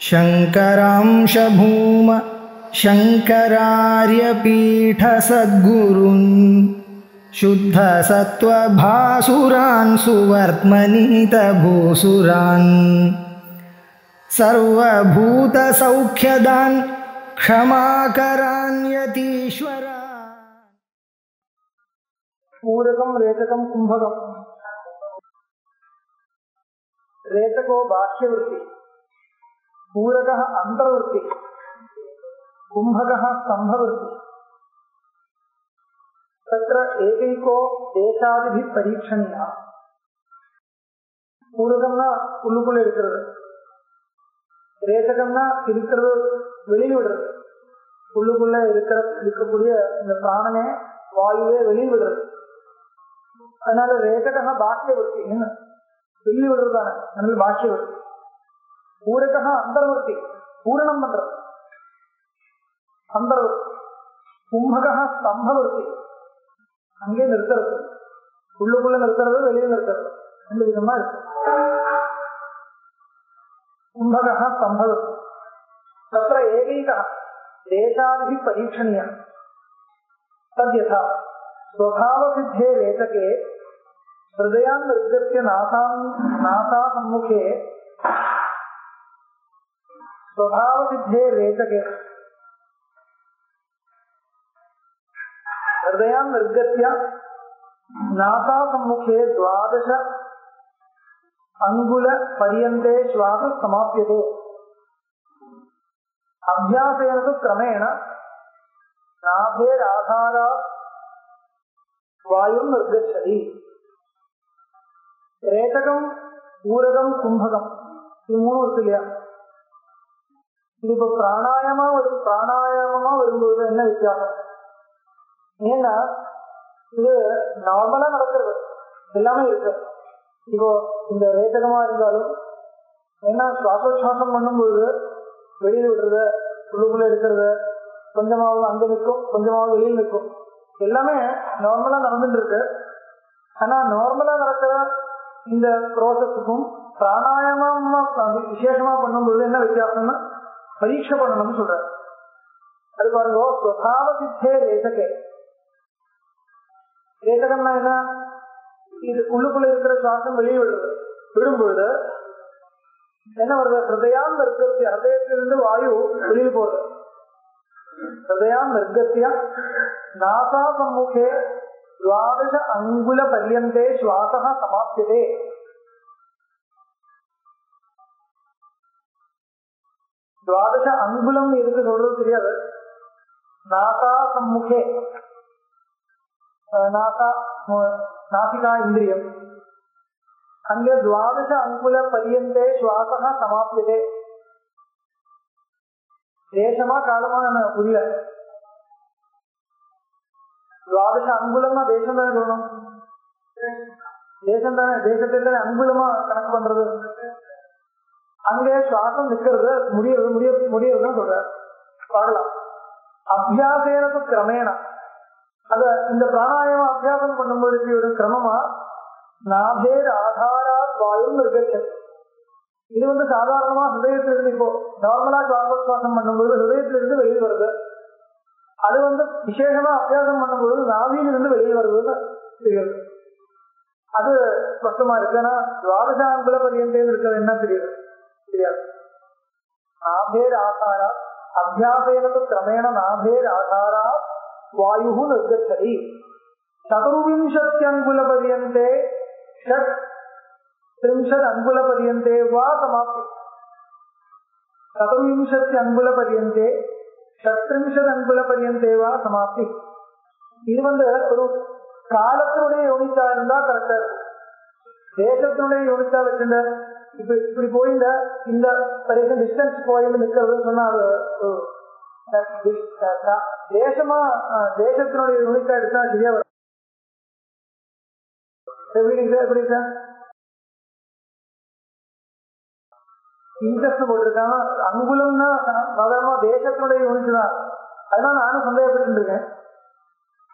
शङ्करांश भूम शङ्करार्यपीठसद्गुरून् शुद्धसत्त्वभासुरान् सुवर्त्मनीतभूसुरान् सर्वभूतसौख्यदान् क्षमाकरान् यतीश्वरान्। पूरकं रेचकं कुंभकं। रेचको बाह्यवृत्ति, पूरकः अंतर्वृत्ति, कुंभकः स्तंभवृत्ति। तत्र एकैको देशादिभिः परीक्षणीयः। पूरकம்னா உள்ளுக்குள்ள இருக்கிறது, ரேச்சகம்னா இருக்கிறது வெளியில் விடுறது, உள்ளுக்குள்ள இருக்கக்கூடிய இந்த பிராணனே வாயுவே வெளியில் விடுறது. அதனால ரேச்சகः பாஹ்யவர்த்தி, வெளியில் விடுறதான அதனால பாஹ்யவர்த்தி. பூரகः அந்தர்வர்த்தி, பூரணம் பண்றது அந்தர்வர்த்தி. கும்பகः ஸ்தம்பவர்த்தி, அங்கே நிறுத்துறது, உள்ளுக்குள்ள நிறுத்துறது வெளியில் நிறுத்துறது, ரெண்டு விதமா இருக்கு. கும்பகः ஸ்தம்பவர்த்தி. தத்ர ஏகைகः தேசாதிபிः பரீட்சணீயः. तद्यथा स्वभावसिद्धे रेचके हृदयान् निर्गत्य नासासम्मुखे, स्वभावसिद्धे रेचके हृदयान् निर्गत्य नासासम्मुखे 12 अंगुल पर्यन्ते श्वास समाप्यते. अभ्यासेन तु क्रमेण नाभेराधारात् वायुं निर्गच्छति. रेचकं पूरकं कुंभकं இது மூணு இருக்கு இல்லையா? இது இப்போ பிராணாயாமமா வரும்போது என்ன வித்தியாசம்? ஏன்னா இது நார்மலா நடக்கிறது எல்லாமே இருக்கு. இப்போ இந்த ரேச்சகமா இருந்தாலும் ஏன்னா சுவாசோச்சாசம் பண்ணும்போது வெளியில் விடுறது, உள்ளுக்குள்ள இருக்கிறது, கொஞ்சமாவது அங்க நிற்கும், கொஞ்சமாவது வெளியில் நிற்கும், எல்லாமே நார்மலா நடந்துட்டு இருக்கு. ஆனா நார்மலா நடக்கிற இந்த ப்ராசஸுக்கும் பிராணாயாமமா விசேஷமா பண்ணும்போது என்ன வித்தியாசம்னா பரீட்சை பண்ணணும்னு சொல்றாரு. அது பாருங்க, ஸ்வபாவ சித்தே ரேச்சகே. ரேச்சகம்னா என்ன? இது உள்ளுக்குள்ள இருக்கிற சுவாசம் வெளியே விடும்பொழுது என்ன வருது? ஹிருதயான் நிர்கத்திய, ஹிருதயத்திலிருந்து வாயு வெளியில் போகுது. ஹிருதயான் நிர்கத்திய நாசா சம்முகே 12 अंगुल पर्यन्ते श्वासः समाप्यते. द्वादश अंगुलम எதுக்கு சொல்றது தெரியாது. நாசா சம்முகே, நாசிகா இந்திரியம், அங்கே 12 अंगुल पर्यन्ते श्वासः समाप्यते. தேசமா காலமா புரியல. 12 अंगुलமா தேசம் தானே சொல்லணும், தேசம் தானே, தேசத்தை தானே அங்குலமா கணக்கு பண்றது. அங்கே சுவாசம் நிக்கிறது, முடியறதுன்னு சொல்ற பார்க்கலாம். அபியாசேனது கிரமேண, அத இந்த பிராணாயாம அபியாசம் பண்ணும்போது ஒரு கிரமமா நாபேர் ஆதாராத் வாயு நிர்கச்சது. இது சாதாரணமா ஹிருதயத்திலிருந்து, இப்போ நார்மலா சுவாசோச்சாசம் பண்ணும்போது ஹிருதயத்திலிருந்து வெளியில் வருது. அது விசேஷமா அபியாசம் பண்ணும்போது நாவியிலிருந்து வெளியே வருவது தெரியுது. அது ஸ்பஷ்டமா இருக்கு. ஆனா 12 अंगुल पर्यन्ते இருக்கிறது என்ன தெரியுது? தெரியாது. நாபேர் ஆதாரா அபியாசேன கிரமேண நாபேர் ஆதாரா வாயு நிர்கச்சதி. 24 अंगुल पर्यन्ते 30 अंगुल पर्यन्ते वा समाप्ति. 24 अंगुल पर्यन्ते 30 अंगुल पर्यन्ते वा समाप्ति. இது ஒரு காலத்தினுடைய யூனிட்டா இருந்தா கரெக்டா இருக்கு. தேசத்தினுடைய யூனிட்டா வச்சிருந்த இப்படி போயிருந்த இந்த டிஸ்டன்ஸ் போயிருந்து நிற்கிறதுன்னு சொன்னா தேசமா தேசத்தினுடைய யூனிட்டா எடுத்தா சரியா வரும். எப்படி சார் இன்ட்ரெஸ்ட் போட்டிருக்காங்க. அங்குலம்னா சாதாரணமா தேசத்தினுடைய யூனிட் தான். அதனால நானும் சந்தேகப்பட்டு இருக்கேன்.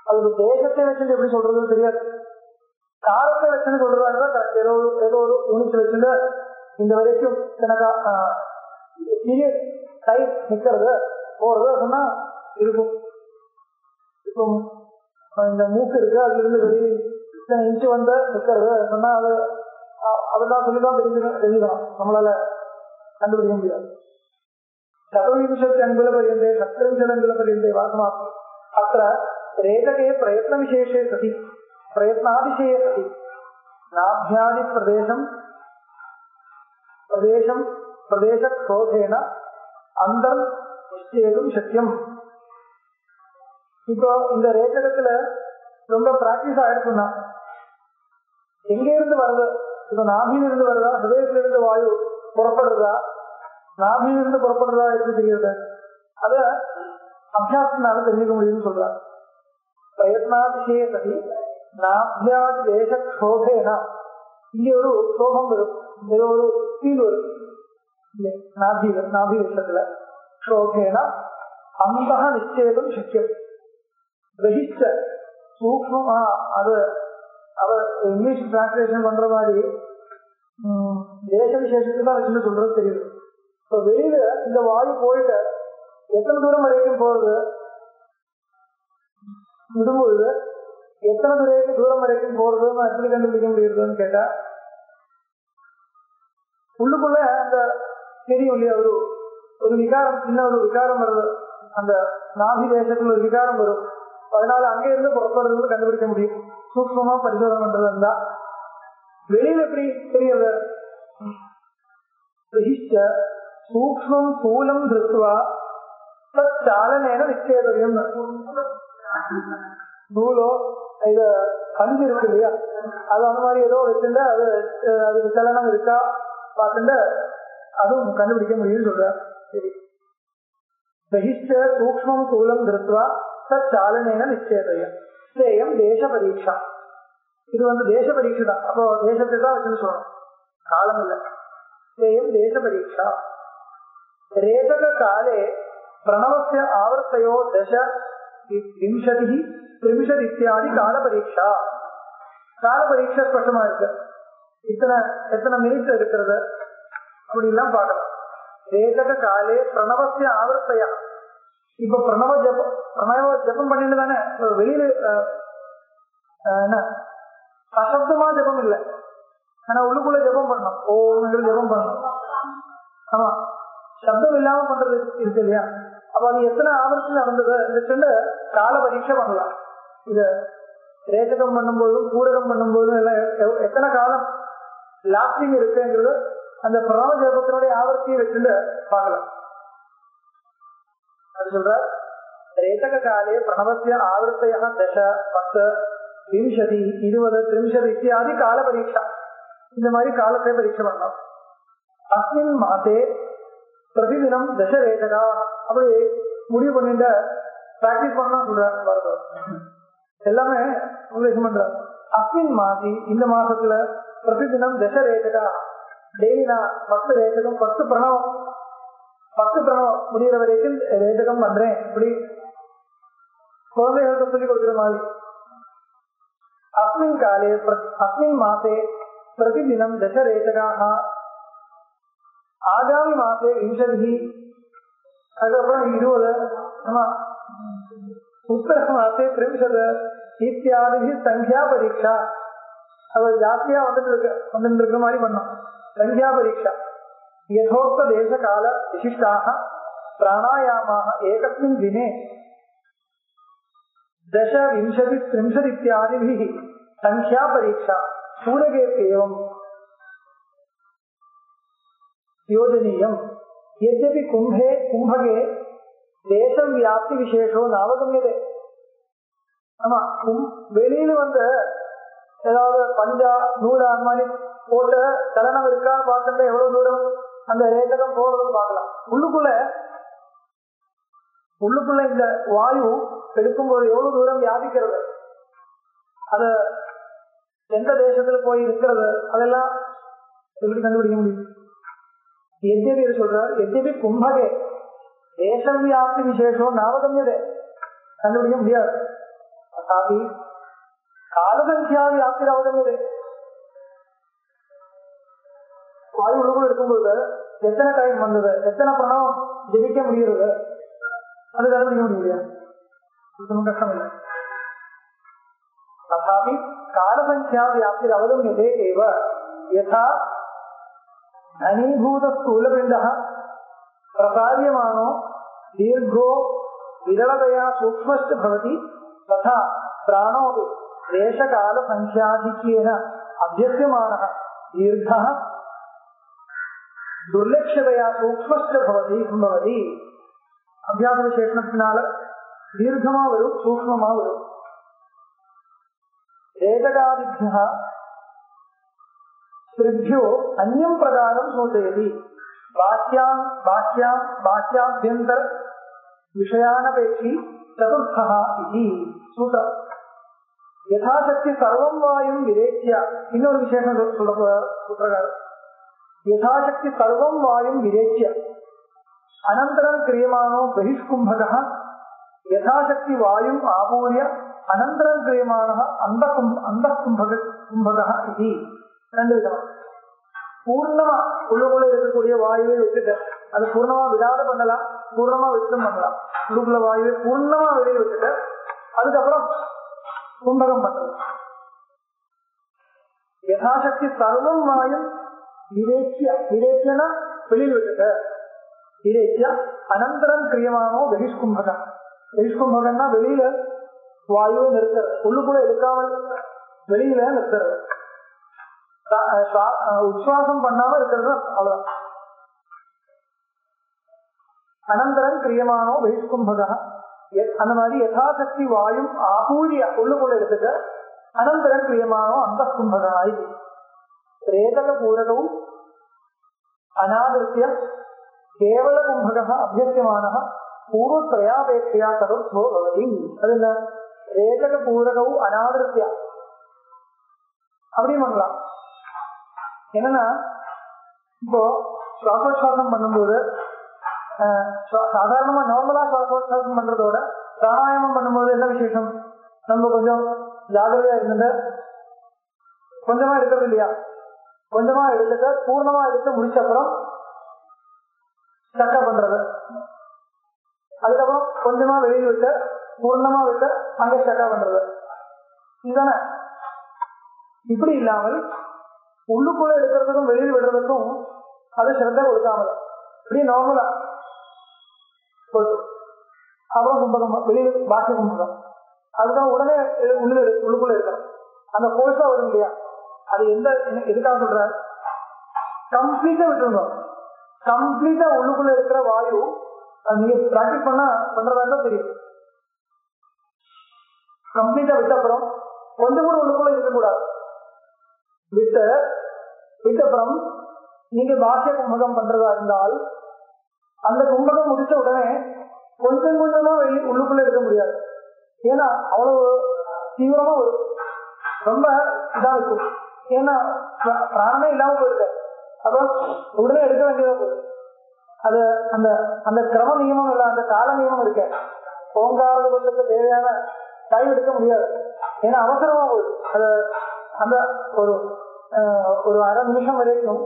அது தேசத்தை வச்சு எப்படி சொல்றது தெரியாது. காலத்தை வச்சுன்னு சொல்றதா ஏதோ ஒரு யூனிட் வச்சுட்டு இந்த வரைக்கும் எனக்கு பீரியட் டைம் நிக்கிறது போறது சொன்னா இருக்கும். இப்போ இந்த மூக்கு இருக்கு, அதுல இருந்து வெளியே இத்தனை இன்ச்சு வந்து நிக்கிறது சொன்னா அது அதெல்லாம் சொல்லிதான் தெரிஞ்சுக்கணும், நம்மளால கண்டுபிடிக்க முடியாது. शतविंशत्यङ्गुलपर्यन्ते षट्त्रिंशदङ्गुलपर्यन्ते वा समाप्ति अत्र रेचके प्रयत्नविशेषे सति प्रयत्नातिशये सति नाभ्यादिप्रदेशं प्रदेशक्षोभेन अन्तर्निश्चेतुं शक्यम्. இப்போ இந்த ரேச்சகத்துல ரொம்ப பிராக்டிஸ் ஆயிடுச்சுன்னா எங்க இருந்து வருது, இப்போ நாபியிலிருந்து வருதா, ஹிருதயத்திலிருந்து வாயு புறப்படுறதா, நாபியிலிருந்து புறப்படுறதா எப்படி தெரியுது, அத அபியாசத்தினால தெரிஞ்சுக்க முடியும்னு சொல்றாங்க. பிரயத்னாதிசய சதி நாபியாதி தேச க்ஷோபேனா, இங்க ஒரு சோகம் வரும், ஏதோ ஒரு ஃபீல் வரும் நாபி விஷயத்துல. க்ஷோபேனா அந்த நிச்சயம் சக்கியம். கிரகிச்ச சூக்மமா அது அவர் இங்கிலீஷ் டிரான்ஸ்லேஷன் பண்ற மாதிரி தேச விசேஷத்துக்கு தான் வச்சுன்னு சொல்றது தெரியுது. இப்போ வெளியில இந்த வாயு போயிட்டு எத்தனை தூரம் வரைக்கும் போறது, விடும்பொழுது எத்தனை தூரம் வரைக்கும் போறதுன்னு எப்படி கண்டுபிடிக்க முடியுதுன்னு கேட்டா, உள்ளுக்குள்ள அந்த தெரியும் இல்லையா, ஒரு விகாரம், சின்ன ஒரு விகாரம் வருது, அந்த நாபி தேசத்துல ஒரு விகாரம் வரும், அதனால அங்கே இருந்து புறப்படுறது கண்டுபிடிக்க முடியும் சூக்மமா பரிசோதனை பண்றது இருந்தா. வெளியில எப்படி தெரியறது, சூக்மம் ஸ்தூலம் திருத்துவா சாலனேன நிச்சயம். நூலோ இது பஞ்சு இருக்கு இல்லையா, அது அந்த மாதிரி ஏதோ வச்சுட்டு அதுக்கு சலனம் இருக்கா பார்த்துட்டு அதுவும் கண்டுபிடிக்க முடியும்னு சொல்ற. சரி, சூக்மம் ஸ்தூலம் திருத்துவா சாலனேன நிச்சயம். சேயம் தேச பரீட்சா, இது தேச பரீட்சை தான். அப்போ தேசத்தை தான் வச்சுன்னு சொல்லணும், காலம் இல்லை. சேயம் தேச பரீட்சா. ரேதக காலே பிரணவஸ்ய ஆவர்த்தயோ தச விம்சதி திரிம்சத் இத்தியாதி கால பரீட்சா. கால பரீட்சை ஸ்பஷ்டமா இருக்கு, எத்தனை மினிட் இருக்கிறது அப்படின்லாம் பார்க்கலாம். ரேதக காலே பிரணவஸ்ய ஆவர்த்தயா, இப்ப பிரணவ ஜபம் பண்ணிட்டு தானே வெளியில என்ன அசப்தமா ஜபம் இல்லை, ஆனா உள்ளுக்குள்ள ஜபம் பண்ணணும், ஓம் ஜபம் பண்ணணும். ஆமா, சப்தம் இல்லாம பண்றது இருக்கு இல்லையா, அப்ப அது எத்தனை ஆவர்த்தி நடந்தது இந்த கால பரீட்சை பண்ணலாம். இத ரேச்சகம் பண்ணும்போதும் பூரகம் பண்ணும்போதும் எல்லாம் எத்தனை காலம் லாஸ்டிங் இருக்குங்கிறது அந்த பிரணவ ஜபத்தினுடைய ஆவர்த்தியை வச்சுட்டு பார்க்கலாம். அது சொல்ற ரேச்சக காலே பிரணவசிய ஆவர்த்தையா தச 10 விம்சதி 20 திரிம்சத் இத்தியாதி கால பரீட்சா, இந்த மாதிரி காலத்தை பரீட்சை பண்ணலாம். அஸ்மின் மாசே பிரதிதினம் தச ரேச்சகா, அப்படி முடிவு பண்ணிட்டு பிராக்டிஸ் பண்ணா சொல்ற எல்லாமே உபதேசம் பண்ற. அஸ்மின் மாசி, இந்த மாசத்துல பிரதிதினம் தச ரேச்சகா, டெய்லி நான் 10 ரேச்சகம் 10 பிரணவம் முடிகிற வரைக்கும் ரேச்சகம் பண்றேன். இப்படி குழந்தைகளுக்கு சொல்லிக் கொடுக்கிற மாதிரி. அஸ்மின் மாசே பிரதிதினம் தச ரேச்சகாக, ஆகாமி மாசே விம்சதி, அதுக்கப்புறம் 20, உத்தர மாசே 30 இத்தியாதி சங்கியா பரீட்சா. அது ஜாஸ்தியா வந்துட்டு இருக்கிற மாதிரி பண்ணோம். சங்கியா பரீட்சா யதோக்த தேச கால விசிஷ்டாக பிராணாயாமாக ஏகஸ்மின் தினே दश विंशति 30 इत्यादि संख्या परीक्षा सूर्यगे एवं योजनीयम्. यद्यपि कुंभगे देश व्याप्ति विशेषो नावगम्यते. ஆமா, வெளியில ஏதாவது பஞ்சா நூலா அந்த மாதிரி போட்டு சலனம் இருக்கா பார்த்துட்டு எவ்வளவு தூரம் அந்த ரேச்சகம் போறதுன்னு பார்க்கலாம். உள்ளுக்குள்ள இந்த வாயு எடுக்கும்போது எவ்வளவு தூரம் வியாபிக்கிறது, அத எந்த தேசத்துல போய் இருக்கிறது, அதெல்லாம் எப்படி கண்டுபிடிக்க முடியும். எத்யபி சொல்றார், எத்யபி கும்பகே தேச வியாப்தி விசேஷம் நாவகம்யதே, கண்டுபிடிக்க முடியாது. அதாபி காலசங்கியா வியாப்தி அவகம்யதே. வாயு உள்ளுக்குள்ள இருக்கும்போது எத்தனை டைம் வந்தது, எத்தனை பிரணவம் ஜெபிக்க முடியுறது, அது கண்டுபிடிக்க முடியலையா? ஒன்றும் கஷ்டம் இல்லை. तथापि कालसंख्या व्याप्तिरवगम्यते एव यथा घनीभूतस्थूलपिण्डः प्रसार्यमाणो दीर्घो विरलतया सूक्ष्मश्च भवति तथा प्राणोऽपि देशकालसंख्याधिक्येन अभ्यस्यमानः दीर्घः दुर्लक्ष्यतया सूक्ष्मश्च भवति. अभ्यास विशेषणத்தினால दीर्घமா வரும், சூக்ஷ்மமா வரும். रेतकादिभ्यः स्त्रिभ्यो अन्यं प्रकारं सूचयति. बाह्याभ्यन्तर विषयानपेक्षी चतुर्थः इति सूत्र. यथाशक्ति सर्वं वायुं विरेच्य, இன்னொரு விசேஷம் सूत्रकार, यथाशक्ति सर्वं वायुं विरेच्य अनन्तरं क्रियमाणो बहिष्कुम्भकः यथाशक्ति वायुं आपूर्य अनन्तरं क्रियमाणः अन्तःकुम्भकः इति. ரெண்டு விதம். பூர்ணமா உள்ளுக்குள்ள இருக்கக்கூடிய வாயுவை விட்டுட்டு, அது பூர்ணமா விடாத பண்ணலாம், பூர்ணமா விட்டும் பண்ணலாம். உள்ளுக்குள்ள வாயுவை பூர்ணமா வெளியே விட்டுட்டு அதுக்கப்புறம் கும்பகம் பண்றது. யதாசக்தி சர்வம் வாயும் விரேச்சியனா வெளியில் விட்டுட்டு, விரேச்சிய அனந்தரம் கிரியமானோ பகிஷ்கும்பகம். பகிஷ்கும்பகம்னா வெளியில வாயுவை நிறுத்துறது, உள்ளுக்குள்ள எடுக்காமல் வெளியில நிறுத்துறது, உச்சுவாசம் பண்ணாம இருக்கிறது, அவ்வளவுதான். அனந்தரம் கிரியமானோ பகிஷ்கும்பக, அந்த மாதிரி யதாசக்தி வாயும் ஆபூரிய உள்ளுக்குள்ள எடுத்துட்டு அனந்தரம் கிரியமானோ அந்த கும்பகாய். ரேதக பூரகവും அநாதிருத்திய கேவல கும்பக அபியசியமான பூர்வத்ரயாபேட்சையா சதுர்த்தோ பவதி. அது என்ன? ரேதக பூரகവും அநாதிருத்திய அப்படி பண்ணலாம். என்னன்னா, இப்போ சுவாசோச்சாசம் பண்ணும்போது சாதாரணமா நார்மலா சுவாசோச்சாசம் பண்றதோட பிராணாயாமம் பண்ணும்போது என்ன விசேஷம்? நம்ம கொஞ்சம் ஜாகிரதையா இருந்தது, கொஞ்சமா எடுக்கிறது இல்லையா? கொஞ்சமா எடுத்துட்டு பூர்ணமா எடுத்து முடிச்ச அப்புறம் சட்டை பண்றது, அதுக்கப்புறம் கொஞ்சமா வெளியே விட்டு பூர்ணமா விட்டு அங்கே சட்டை பண்றது, இதுதானே? இப்படி இல்லாமல் உள்ளுக்குள்ள எடுக்கிறதுக்கும் வெளியில் விடுறதுக்கும் அது சிரத்தை கொடுக்காமல் இப்படி நார்மலா அப்புறம் கும்பகம் வெளியில் பாக்கிய கும்பகம், அதுதான் உடனே உள்ளுக்குள்ள இருக்கணும். அந்த கோர்ஸா வரும் இல்லையா? அது எதுக்காக சொல்ற? கம்ப்ளீட்டா விட்டுருந்தோம். கம்ப்ளீட்டா உள்ளுக்குள்ள இருக்கிற வாயு நீங்க பிராக்டிஸ் பண்றதா இருந்தா தெரியும். கம்ப்ளீட்டா விட்ட அப்புறம் கொஞ்சம் கூட உள்ளுக்குள்ள இருக்கக்கூடாது. விட்டப்புறம் நீங்க பாக்கிய கும்பகம் பண்றதா இருந்தால் அந்த கும்பகம் முடிச்ச உடனே கொஞ்சம் கொஞ்சமா உள்ளுக்குள்ள இருக்க முடியாது. ஏன்னா அவ்வளவு தீவிரமா வரும், ரொம்ப இதா இருக்கும். ஏன்னா பிராணமே இல்லாம போயிருக்கு, அப்புறம் உடனே எடுக்க வேண்டியதா போயிடும். அது அந்த அந்த கிரம நியமம் இல்ல, அந்த கால நியமம் இருக்கு. ஓங்காரத்துக்கு தேவையான டைம் எடுக்க முடியாது, ஏன்னா அவசரமா போயிடும். அது அந்த ஒரு அரை நிமிஷம் வரைக்கும்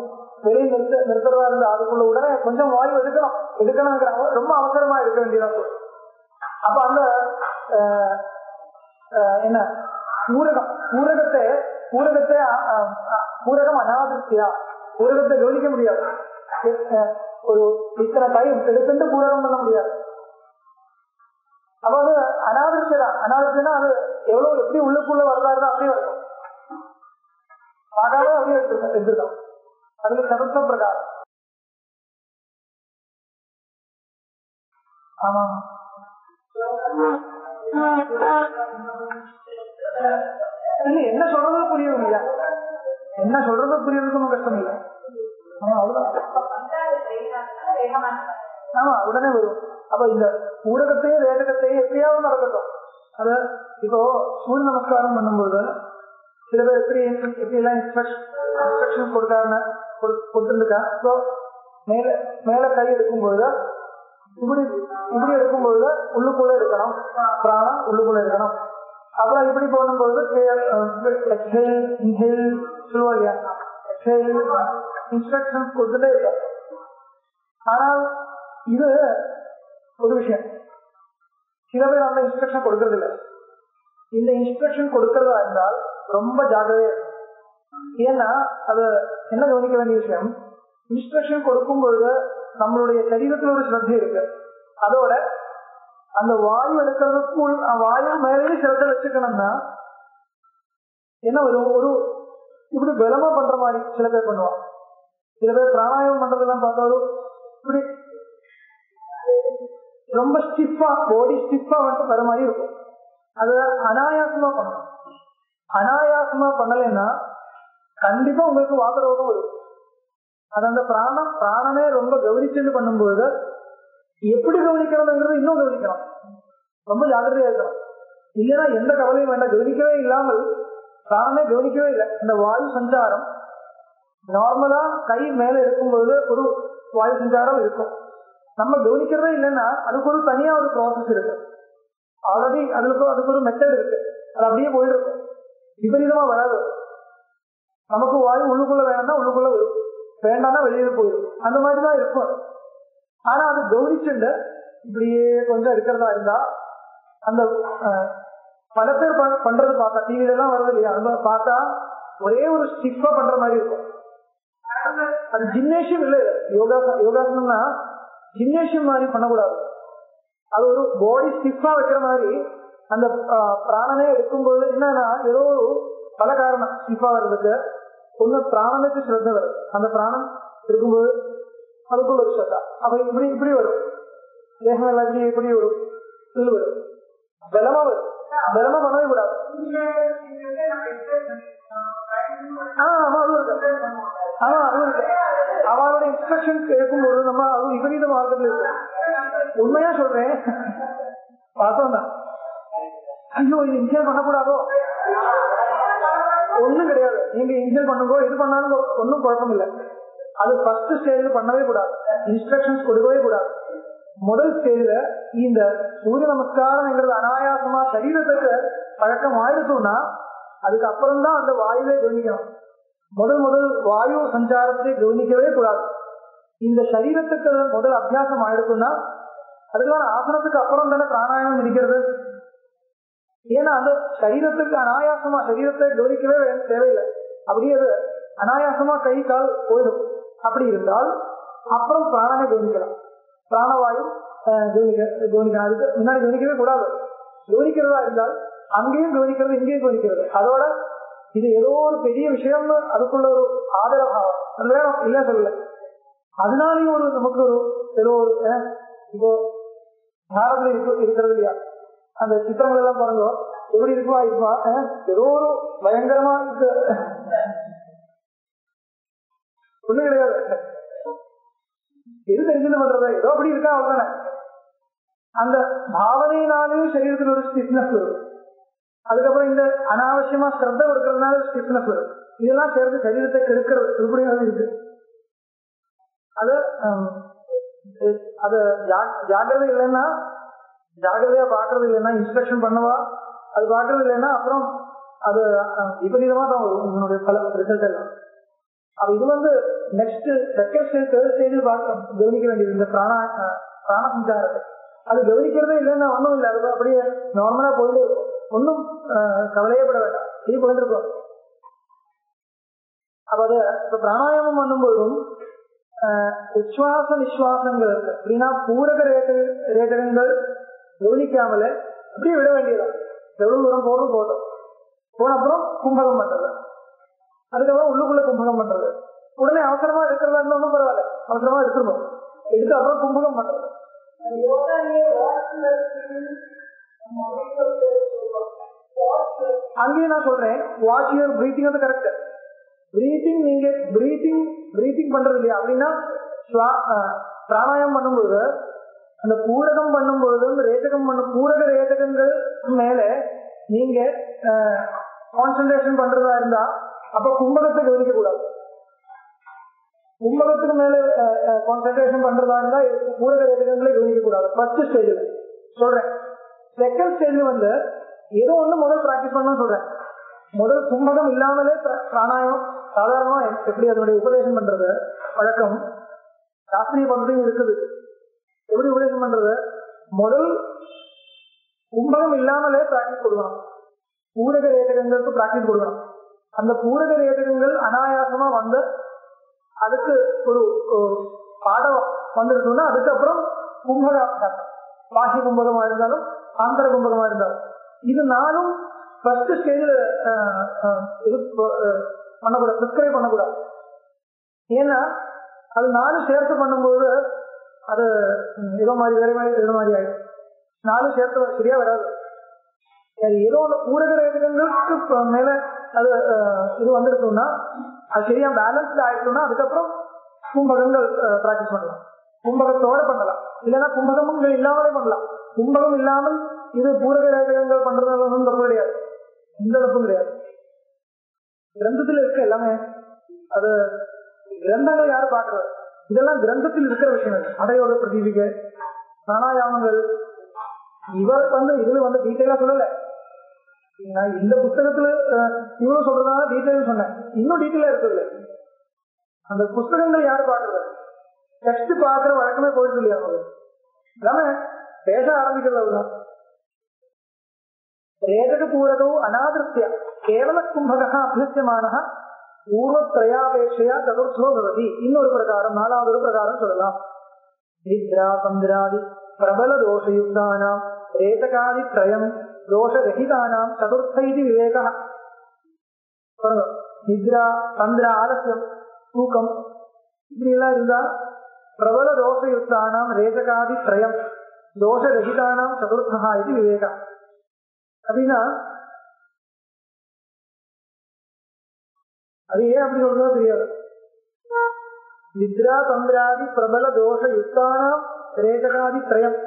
வெளியே நிறுத்துறதா இருந்தா அதுக்குள்ள உடனே கொஞ்சம் வாயு எடுக்கணுங்கிற ரொம்ப அவசரமா எடுக்க வேண்டியதா போயிடும். அப்ப அந்த என்ன பூரகம் அநாதிருத்தியா, பூரகத்தை கவனிக்க முடியாது. ஒரு இத்தனை டைம் எடுத்துட்டு பூரகம் பண்ண முடியாது. அப்ப அது அநாதிருத்தியதான். அநாதிருத்தியனா அது எவ்வளவு எப்படி உள்ளுக்குள்ள வர்றாருன்னா அப்படியே வரும், ஆகாவே அப்படியே எடுத்துருக்கோம். அதுல சதுர்த்த பிரகாரம். ஆமா, இல்ல என்ன சொல்றது புரியும் இல்லையா? என்ன சொல்றது புரியறதுக்கு கஷ்டம் இல்லை. ஆமா, அவ்வளவுதான். ஆமா, உடனே வரும். அப்ப இந்த ஊடகத்தையும் வேதகத்தையும் எப்படியாவது நடக்கட்டும். அத இப்போ சூரிய நமஸ்காரம் பண்ணும்போது சில பேர் எப்படி எல்லாம் இன்ஸ்ட்ரக்ஷன் கொடுத்துருக்கா. இப்போ மேல கை எடுக்கும்பொழுது இப்படி எடுக்கும்பொழுது உள்ளுக்குள்ள இருக்கணும், பிராணம் உள்ளுக்குள்ள இருக்கணும். அப்புறம் இப்படி போடும்பொழுது சொல்லுவா இல்லையா, இன்ஸ்ட்ரக்ஷன்ஸ் கொடுத்துட்டே இருக்க. ஆனால் இது ஒரு விஷயம், சில பேர் அந்த இன்ஸ்ட்ரக்ஷன் கொடுக்கறது இல்லை. இந்த இன்ஸ்ட்ரக்ஷன் கொடுக்கறதா இருந்தால் ரொம்ப ஜாக்கிரதையா இருக்கும். ஏன்னா அது என்ன கவனிக்க வேண்டிய விஷயம், இன்ஸ்ட்ரக்ஷன் கொடுக்கும் பொழுது நம்மளுடைய சரீரத்தில் ஒரு ஸ்ரத்தை இருக்கு. அதோட அந்த வாயு எடுக்கிறதுக்குள் வாயு மேலே சிரத்தை வச்சுக்கணும்னா என்ன வரும், ஒரு இப்படி பலமா பண்ற மாதிரி சில பேர் பண்ணுவாங்க. சில பேர் பிராணாயாமம் பண்றதெல்லாம் பார்த்தா ஒரு இப்படி ரொம்ப ஸ்டிஃபா பாடி ஸ்டிஃபா வந்து வர மாதிரி இருக்கும். அது அனாயாசமா பண்ணணும். அனாயாசமா பண்ணலைன்னா கண்டிப்பா உங்களுக்கு வாக்குரோகம் வரும். அது அந்த பிராணனே ரொம்ப கவனிச்சுட்டு பண்ணும்போது எப்படி கவனிக்கிறதுங்கிறது இன்னும் கவனிக்கணும், ரொம்ப ஜாக்கிரதையா இருக்கணும். இல்லைன்னா எந்த கவலையும் வேண்டாம், கவனிக்கவே இல்லாமல் பிராணனே கவனிக்கவே இல்லை. இந்த வாயு சஞ்சாரம் நார்மலா கை மேல இருக்கும்பொழுது ஒரு வாயு சஞ்சாரம் இருக்கும். நம்ம கவனிக்கிறதே இல்லைன்னா அதுக்கு ஒரு தனியா ஒரு ப்ராசஸ் இருக்கு. ஆல்ரெடி அதுக்கு ஒரு மெத்தட் இருக்கு. அது அப்படியே போயிட்டு இருக்கும், விபரீதமா வராது. நமக்கு வாயு உள்ளுக்குள்ள வேணும்னா உள்ளுக்குள்ள வரும், வேண்டாம்னா வெளியே போயிடும். அந்த மாதிரிதான் இருக்கும். ஆனா அது கவனிச்சுண்டு இப்படியே கொஞ்சம் இருக்கிறதா இருந்தா அந்த பல பேர் பண்றது பார்த்தா டிவில எல்லாம் வருது இல்லையா, அந்த பார்த்தா ஒரே ஒரு ஸ்டிஃபா பண்ற மாதிரி இருக்கும். அது ஜிம்னேஷியம் இல்லை, யோகாசனம்னா ஜிம்னேஷியம் மாதிரி பண்ணக்கூடாது. அது ஒரு பாடி ஸ்டிஃபா வைக்கிற மாதிரி அந்த பிராணனே எடுக்கும்போது என்னன்னா ஏதோ பல காரணம் ஸ்டிஃபா வர்றதுக்கு. ஒண்ணு பிராணனுக்கு ஸ்ரத்த வருது, அந்த பிராணம் இருக்கும்போது அதுக்குள்ள ஒரு ஸ்ரத்தா. அப்ப இப்படி இப்படி வரும், தேகம் எல்லாம் இப்படி வரும், இது வரும், பலமா வரும். பலமா பண்ணவே கூடாது. அவனோட இன்ஸ்ட்ரக்ஷன் கேட்கும்போது நம்ம அது விபரீத மார்க்கத்தில் இருக்கு. உண்மையா சொல்றேன், பார்த்தோம் தான். ஐயோ இது இன்சைல் பண்ணக்கூடாதோ, ஒண்ணும் கிடையாது. நீங்க இன்சைல் பண்ணுங்கோ, இது பண்ணாலும் ஒன்னும் குழப்பம் இல்லை. அது ஃபர்ஸ்ட் ஸ்டேஜ்ல பண்ணவே கூடாது, இன்ஸ்ட்ரக்ஷன்ஸ் கொடுக்கவே கூடாது. முதல் ஸ்டேஜ்ல இந்த சூரிய நமஸ்காரம்ங்கிறது அனாயாசமா சரீரத்துக்கு பழக்கம் ஆயிடுச்சுன்னா அதுக்கப்புறம் தான் அந்த வாயுவை கவனிக்கணும். முதல் வாயு சஞ்சாரத்தை கவனிக்கவே கூடாது. இந்த சரீரத்துக்கு முதல் அபியாசம் ஆயிடுச்சுன்னா அதுக்கான ஆசனத்துக்கு அப்புறம் தானே பிராணாயாமம் இருக்கிறது. ஏன்னா அந்த சரீரத்துக்கு அனாயாசமா சரீரத்தை கவனிக்கவே தேவையில்லை. அப்படியே அது அனாயாசமா கை கால் போயிடும். அப்படி இருந்தால் அப்புறம் பிராணனை கவனிக்கலாம். பிராணவாயு கவனிக்கலாம். அதுக்கு முன்னாடி கவனிக்கவே கூடாது. கவனிக்கிறதா இருந்தால் அங்கேயும் கவனிக்கிறது, இங்கேயும் கவனிக்கிறது. அதோட இது ஏதோ ஒரு பெரிய விஷயம்னு அதுக்குள்ள ஒரு ஆதரவாகும், அது வேணும் இல்ல சொல்லல. அதனாலையும் ஒரு நமக்கு ஒரு ஏதோ ஒரு இப்போ பாரதத்துல இருக்கிறது இல்லையா, அந்த சித்திரங்கள் எல்லாம் பாருங்க எப்படி இருக்குவா ஏதோ ஒரு பயங்கரமா இருக்கு, ஒண்ணும் கிடையாது. எது தெரிஞ்சது பண்றது, ஏதோ அப்படி இருக்கா அவ்வளவுதானே. அந்த பாவனையினாலேயும் சரீரத்தில் ஒரு ஸ்டிஃப்னஸ் வரும். அதுக்கப்புறம் இந்த அனாவசியமா ஸ்ரத்த கொடுக்கறதுனால ஸ்டிஃப்னஸ் வரும். இதெல்லாம் சேர்ந்து சரீரத்தை கெடுக்கிறது இப்படியாவது இருக்கு. அது ஜாக்கிரதை இல்லைன்னா, ஜாக்கிரதையா பாக்குறது இல்லைன்னா, இன்ஸ்ட்ரக்ஷன் பண்ணவா அது பாக்குறது இல்லைன்னா அப்புறம் அது விபரீதமா தான் வரும் உங்களுடைய பல ரிசல்ட் எல்லாம். அப்ப இது நெக்ஸ்ட் செகண்ட் ஸ்டேஜ் தேர்ட் ஸ்டேஜில் கவனிக்க வேண்டியது இந்த பிராண சஞ்சாரத்தை. அது கவனிக்கிறதே இல்லைன்னா ஒன்றும் இல்லை, அது அப்படியே நார்மலா போயிட்டு இருக்கும், ஒன்றும் கவலையப்பட வேண்டாம், இது போயிட்டு இருக்கும். அப்ப அது இப்ப பிராணாயாமம் பண்ணும்போதும் உச்சுவாச நிஸ்வாசங்கள் இருக்கு அப்படின்னா பூரக ரேட்டகங்கள் கவனிக்காமல அப்படியே விட வேண்டியதான். எவ்வளவு தூரம் போட்டோம் போன அப்புறம் கும்பகம் பண்றது, அதுக்கப்புறம் உள்ளுக்குள்ள கும்பகம் பண்றது. உடனே அவசரமா எடுக்கிறதா இருந்தா ஒன்றும் பரவாயில்ல, அவசரமா எடுத்துருவோம், எடுத்து அப்புறம் கும்பகம் பண்றது. அங்கேயும் நான் சொல்றேன், வாட்ச் யுவர் பிரீத்திங், அது கரெக்ட். பிரீத்திங் நீங்க பிரீத்திங் பண்றது இல்லையா அப்படின்னா பிராணாயாமம் பண்ணும்போது அந்த பூரகம் பண்ணும்பொழுது ரேச்சகம் பூரக ரேச்சகங்கள் மேல நீங்க கான்சென்ட்ரேஷன் பண்றதா இருந்தா அப்ப கும்பகத்தை கவனிக்க கூடாது. கும்பகத்துக்கு மேல கான்சென்ட்ரேஷன் பண்றதா இருந்தா பூரக ரேச்சகங்களை கவனிக்க கூடாது. ஃபர்ஸ்ட் ஸ்டேஜ்ல சொல்றேன். செகண்ட் ஸ்டேஜ்ல ஏதோ ஒண்ணு முதல் பிராக்டிஸ் பண்ண சொல்றேன். முதல் கும்பகம் இல்லாமலே பிராணாயாமம் சாதாரணமா எப்படி அதனுடைய உபதேசம் பண்றது வழக்கம். சாஸ்திரிய பద్ధதியும் இருக்குது. எப்படி உபதேசம் பண்றது? முதல் கும்பகம் இல்லாமலே பிராக்டிஸ் கொடுக்கணும். பூரக ரேதகங்களுக்கு பிராக்டிஸ் கொடுக்கணும். அந்த பூரக ரேதகங்கள் அனாயாசமா வந்து அதுக்கு ஒரு பாடம் வந்துருக்குன்னா அதுக்கப்புறம் கும்பகம், பாஹ்ய கும்பகமா இருந்தாலும் ஆந்தர கும்பகமா இருந்தாலும் இது நாளும் ஃபர்ஸ்ட் ஸ்டேஜில் இது பண்ணக்கூடாது, பிரிஸ்கிரைப் பண்ணக்கூடாது. ஏன்னா அது நானும் சேர்த்து பண்ணும்போது அது ஏதோ மாதிரி வேற மாதிரி ஏதோ மாதிரி ஆயிடும். நானும் சேர்த்து சரியா வராது. ஏதோ ஒன்று ஊரக ரேதகங்களுக்கு மேல அது இது வந்துருக்குன்னா அது சரியா பேலன்ஸ்ட் ஆயிடுச்சுன்னா அதுக்கப்புறம் கும்பகங்கள் பிராக்டிஸ் பண்ணலாம். கும்பகத்தோட பண்ணலாம், இல்லைன்னா கும்பகங்கள் இல்லாமலே பண்ணலாம். கும்பகம் இல்லாமல் இது பூரக ரேதகங்கள் பண்றது ஒன்றும் தப்பு கிடையாது, எந்த தப்பும் கிடையாது. கிரந்தத்தில் இருக்க எல்லாமே அது கிரந்தங்கள் யாரும் பாக்குறது, இதெல்லாம் கிரந்தத்தில் இருக்கிற விஷயங்கள். அடையோக பிரதீபிகை, பிராணாயாமங்கள், இவர் இதுல டீட்டெயிலா சொல்லல. இந்த புத்தகத்துல இவ்வளவு சொல்றதுனால டீட்டெயில் சொன்னேன், இன்னும் டீட்டெயிலா இருக்குது. அந்த புத்தகங்கள் யாரு பாக்குறது, டெக்ஸ்ட் பாக்குற வழக்கமே போயிட்டு இல்லையா? எல்லாமே பேச ஆரம்பிக்கிறதுதான். ரேதக பூரகவு அநாதிருத்திய கேவல கும்பக அபியசியமான பூர்வத்ரயாபேட்சையா சதுர்த்தோ பவதி. இன்னொரு பிரகாரம், நாலாவது பிரகாரம் சொல்லலாம். நித்ரா சந்திராதி பிரபல தோஷயுக்தானாம் ரேதகாதி த்ரயம் தோஷரஹிதானாம் சதுர்த்த இது விவேக. நித்ரா சந்திரா ஆலசியம் தூக்கம் இப்படி எல்லாம் இருந்தா பிரபல தோஷயுக்தானாம் ரேதகாதி த்ரயம் தோஷரஹிதானாம் சதுர்த்தா இது விவேக. அப்படின்னா அது ஏன் அப்படி சொல்றதோ தெரியாது. நித்ரா சந்திராதி பிரபல தோஷ யுக்தானாம் ரேதகாதி த்ரயம்,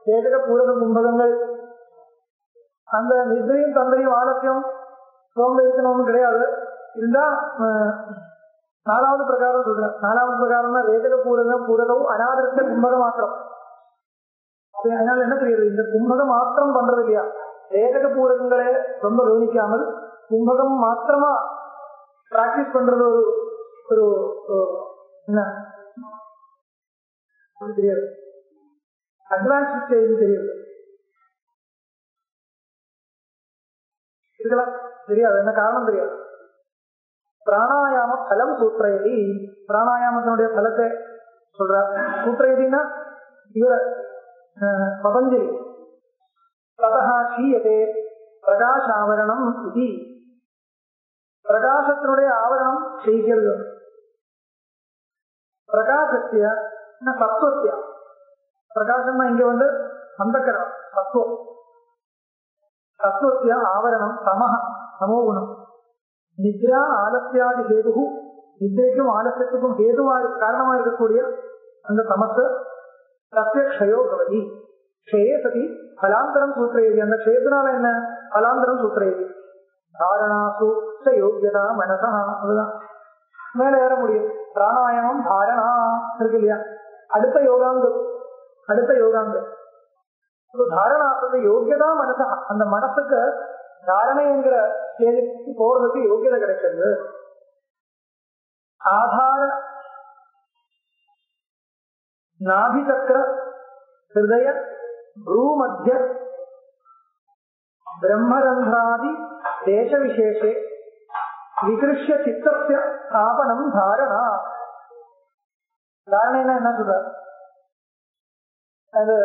ரேதக பூரக கும்பகங்கள், அந்த நித்ரையும் தந்திரையும் ஆலசியம் சோம்பேறித்தனமும் கிடையாது. இருந்தா நாலாவது பிரகாரம் சொல்றேன். நாலாவது பிரகாரம்னா ரேதக பூரகவும் அநாதிருத்த கும்பகம் மாத்திரம். அதனால என்ன தெரியுது, இந்த கும்பகம் மாத்திரம் பண்றது இல்லையா, ரேதக பூரகங்களே ரொம்ப கவனிக்காமல் கும்பகம் மாத்திரமா பிராக்டிஸ் பண்றது ஒரு என்ன தெரியாது, அட்வான்ஸ் ஸ்டேஜ் தெரியுது. இதுக்கெல்லாம் தெரியாது, என்ன காரணம் தெரியாது. பிராணாயாம பலம் சூத்திரயதி, பிராணாயாமத்தினுடைய பலத்தை சொல்ற. சூத்திரயதினா இவர பதஞ்சலி ததா க்ஷீயதே பிரகாஷாவரணம் இது, பிரகாசத்தினுடைய ஆவரணம் செய்கிறது. பிரகாசத்திய சத்துவத்திய, பிரகாசம்னா இங்க அந்தக்கரணம் சத்துவம், சத்துவத்திய ஆவரணம் தமஹ தமோ குணம். நித்ரா ஆலசியாதி ஹேது, நித்ரைக்கும் ஆலசியத்துக்கும் ஹேதுவா காரணமா இருக்கக்கூடிய அந்த தமசு தஸ்ய க்ஷயோ பவதி. க்ஷயே சதி பலாந்தரம் சூத்திரயதி, அந்த க்ஷயத்தினால என்ன பலாந்தரம் சூத்திரயதி. தாரணாசு யோகியதா மனசா, அதுதான் மேல ஏற முடியும். பிராணாயாமம் தாரணா இருக்கு இல்லையா, அடுத்த யோகாங்கம். தாரணாசு யோகியதா மனசா, அந்த மனசுக்கு தாரணை என்கிற ஸ்டேஜுக்கு போறதுக்கு யோகியதை கிடைக்கிறது. ஆதார நாபிசக்கர ஹிருதய ப்ரூமத்திய பிரம்மரந்திராதி தேச விசேஷே விகிருஷ்ய சித்தஸ்ய ஸ்தாபனம் தாரணா. தாரணைனா என்ன சொல்ற, அது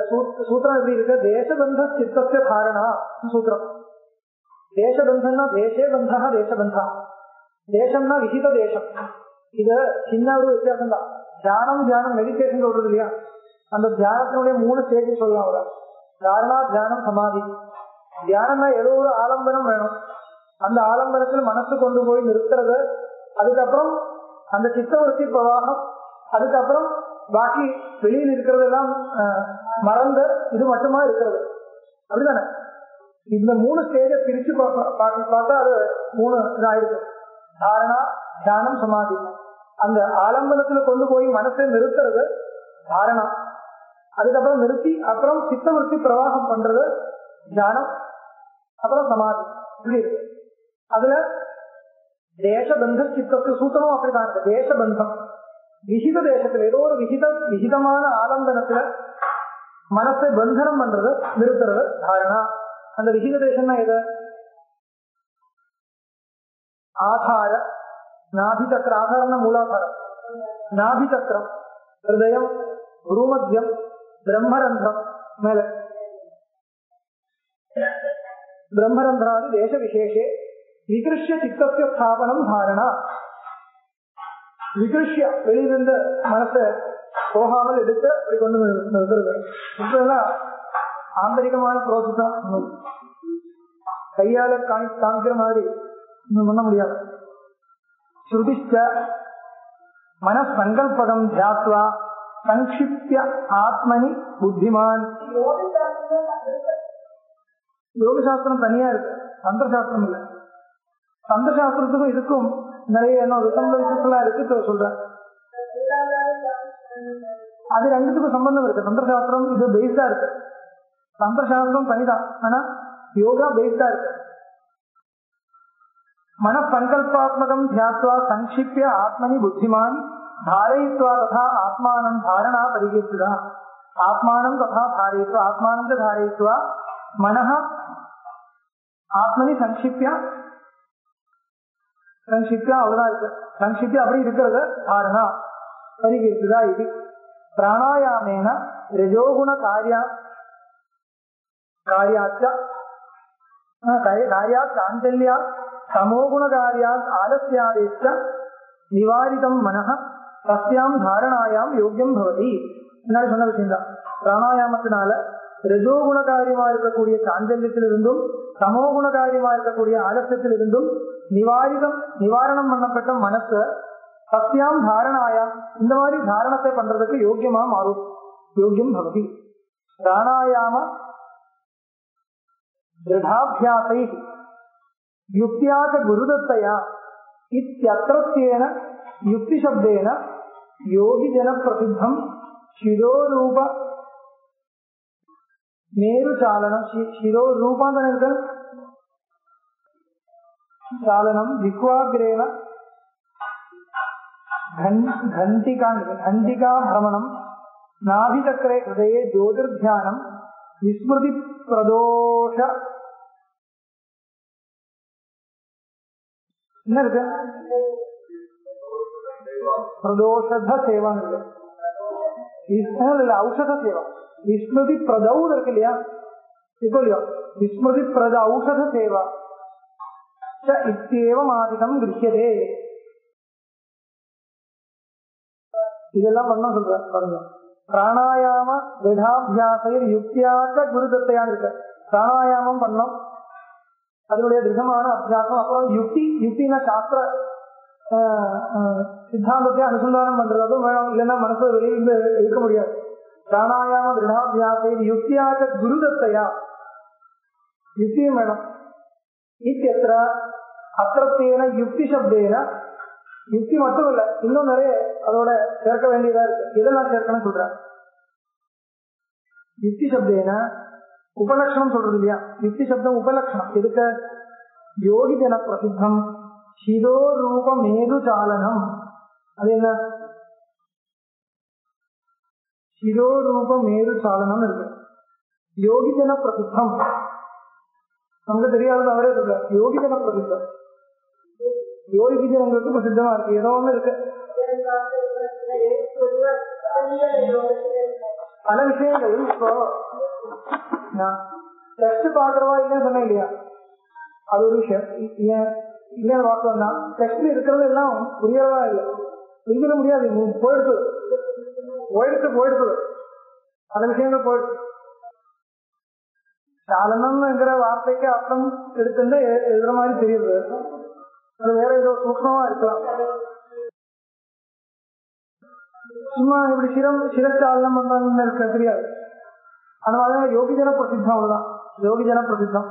சூத்திரம் எப்படி இருக்கு, தேசபந்த சித்தஸ்ய தாரணா சூத்திரம். தேசபந்தம்னா தேசே பந்தா தேசபந்தா, தேசம்னா விஹித தேசம். இது சின்ன ஒரு வித்தியாசம் தான். தியானம் மெடிடேஷன் சொல்றது இல்லையா, அந்த தியானத்தினுடைய 3 ஸ்டேஜ் சொல்லலாம். அவர தாரணா, தியானம், சமாதி. தியானம்னா ஏதோ ஒரு ஆலம்பனம் வேணும், அந்த ஆலம்பனத்தில் மனசு கொண்டு போய் நிறுத்துறது, அதுக்கப்புறம் அந்த சித்தவருத்தி பிரவாகம், அதுக்கப்புறம் பாக்கி வெளியில் இருக்கிறதெல்லாம் மறந்த இது மட்டுமா இருக்கிறது. அப்படிதானே? இந்த 3 ஸ்டேஜை பிரிச்சு பார்த்தா அது 3 இதாயிருக்கு. தாரணா, தியானம், சமாதி. அந்த ஆலம்பனத்துல கொண்டு போய் மனசை நிறுத்துறது தாரணா, அதுக்கப்புறம் நிறுத்தி அப்புறம் சித்தவருத்தி பிரவாகம் பண்றது தியானம், அப்புறம் சமாதி. இப்படி இருக்கு. அதுல தேசபந்த சித்தத்து சூத்திரமும் அப்படிதான் இருக்கு. தேசபந்தம், விகித தேசத்துல ஏதோ ஒரு விகிதமான ஆலம்பனத்துல மனசை பந்தனம் பண்றது நிறுத்துறது தாரணா. அந்த விகித தேசம்னா எது? ஆதார நாபி சக்கரம். ஆதாரம்னா மூலாதாரம். நாபி சக்கரம், ஹிருதயம், பூமத்தியம், பிரம்மரந்திரம் மேல. பிரம்மரந்திராதி தேச விசேஷே விகிருஷ்ய சித்தஸ்ய ஸ்தாபனம் தாரணா. விகிருஷ்ய வெளியிலிருந்து மனசை போகாமல் எடுத்து அப்படி கொண்டு நிறுத்துறது. இப்பெல்லாம் ஆந்தரிகமான ப்ரோசஸ் தான். கையால காமிக்கிற மாதிரி பண்ண முடியாது. ஸ்ருதிஷ்ட மனசங்கல்பகம் தியாத்வா சங்கிப்ய ஆத்மனி புத்திமான். யோக சாஸ்திரம் தனியா இருக்கு, தந்திர சாஸ்திரம் இல்லை. தந்திர சாஸ்திரத்துக்கும் இதுக்கும் நிறைய விசம்பெல்லாம் இருக்கு சொல்றேன். அது ரெண்டுத்துக்கும் சம்பந்தம் இருக்கு. தந்திர சாஸ்திரம் இது பேஸ்டா இருக்கு, தந்திர சாஸ்திரம் தனிதான். ஆனா யோகா பேஸ்டா இருக்கு. மனசங்கல்பாத்மகம் தியாத்வா சங்கிப்ய ஆத்மனி புத்திமான் தாரயித்வா ததா ஆத்மானம் தாரணா பரிகீர்த்திதா. ஆத்மானம் ததா தாரயித்வா ஆத்மானம் தாரயித்வா மனஹ ஆத்மனி சங்கிப்யா அவ்வளவுதான் இருக்கு. சங்கிப்யா அப்படி இருக்கிறது தாரணா பரிகீர்த்திதா. இது பிராணாயாமேன ரஜோகுண காரியாத் சாஞ்சல்யா தமோகுண காரியாத் ஆலஸ்யாதேச்ச நிவாரிதம் மனஹ தஸ்யாம் தாரணாயாம் யோக்கியம் பவதி. முன்னாடி சொன்ன விஷயம்தான். பிராணாயாமத்தினால ரஜோகுண காரியமா இருக்கக்கூடிய சாஞ்சல்யத்திலிருந்தும் தமோகுண காரியமா இருக்கக்கூடிய ஆலஸ்யத்திலிருந்தும் நிவாரணம் பண்ணப்பட்ட மனசு சத்தியாம் தாரணாயாம் இந்த மாதிரி தாரணத்தை பண்றதுக்கு யோக்கியமா மாறும். யோக்கியம் பவதி. பிராணாயாம திருடாபியாசை யுக்தியாக குருதத்தையா இத்தியத்ரத்யேன யுக்தி சப்தேன யோகி ஜன பிரசித்தம் சிரோரூப மேரு சாலனம். சிரோரூபாந்தன இருக்கு சாலனம் ஜிஹ்வாகிரேன கண்டிகா பிரமணம் நாபிசக்கரே ஹிருதயே ஜோதிர்த்தியானம் விஸ்மிருதி பிரதோஷ என்ன இருக்கு பிரதோஷத சேவான்னு இருக்கு. ஔஷத சேவா விஸ்மிருதி பிரதௌ இருக்கு இல்லையா, இப்போ இல்லையா விஸ்மிருதி பிரத ஔஷத சேவா இத்தேவம் ஆதிகம் கிருஷ்யதே. இதெல்லாம் பண்ண சொல்ற பாருங்க. பிராணாயாம திருடாபியாசையில் யுக்தியாச்ச குருதத்தையான்னு இருக்கு. பிராணாயாமம் பண்ணோம், அதனுடைய திருடமான அபியாசம். அப்புறம் யுக்தினா சாஸ்திர சித்தாந்தத்தை அனுசந்தானம் பண்றது. அதுவும் வேணும், இல்லைன்னா மனசை வெளியில இருக்க முடியாது. பிராணாயாம திருடாபியாசையில் யுக்தியாச்ச குருதத்தையா யுக்தியும் வேணும். இத்தியத்திர அத்திரத்தேன யுக்தி சப்தேன யுக்தி மட்டும் இல்ல, இன்னும் நிறைய அதோட சேர்க்க வேண்டியதா இருக்கு. இதெல்லாம் சேர்க்கணும் சொல்றேன். யுக்தி சப்தேன உபலட்சணம் சொல்றது இல்லையா, யுக்தி சப்தம் உபலட்சணம். இதுக்கு யோகி ஜன பிரசித்தம் சிரோரூப மேரு சாலனம். அது என்ன சிரோரூப மேரு சாலனம் இருக்கு. யோகி ஜன பிரசித்தம் நமக்கு தெரியாதது அவரே சொல்ற. யோகி ஜன பிரசித்தம் யோகி ஜனங்களுக்கு பிரசித்தமா இருக்கு. ஏதோ ஒண்ணு இருக்கு, பல விஷயங்கள். இப்போ டெஸ்ட் பாக்குறவா இல்லைன்னு சொன்னேன் இல்லையா, அது ஒரு விஷயம். இல்லைன்னு பார்த்தோம்னா டெஸ்ட்ல இருக்கிறது எல்லாம் புரியறதா இல்லை, புரிஞ்சிட முடியாது. போயிடுச்சு பல விஷயங்கள் போயிடுச்சு. சாலனம்ங்கிற வார்த்தைக்கு அர்த்தம் எடுத்துட்டு எழுதுற மாதிரி தெரியுது. அது வேற ஏதோ சூக்மமா இருக்கலாம். சும்மா இப்படி சிரச்சாலனம் பண்றாங்கன்னு இருக்க தெரியாது. அதனாலதான் யோகி ஜன பிரசித்தம். அவ்வளவுதான் யோகி ஜன பிரசித்தம்.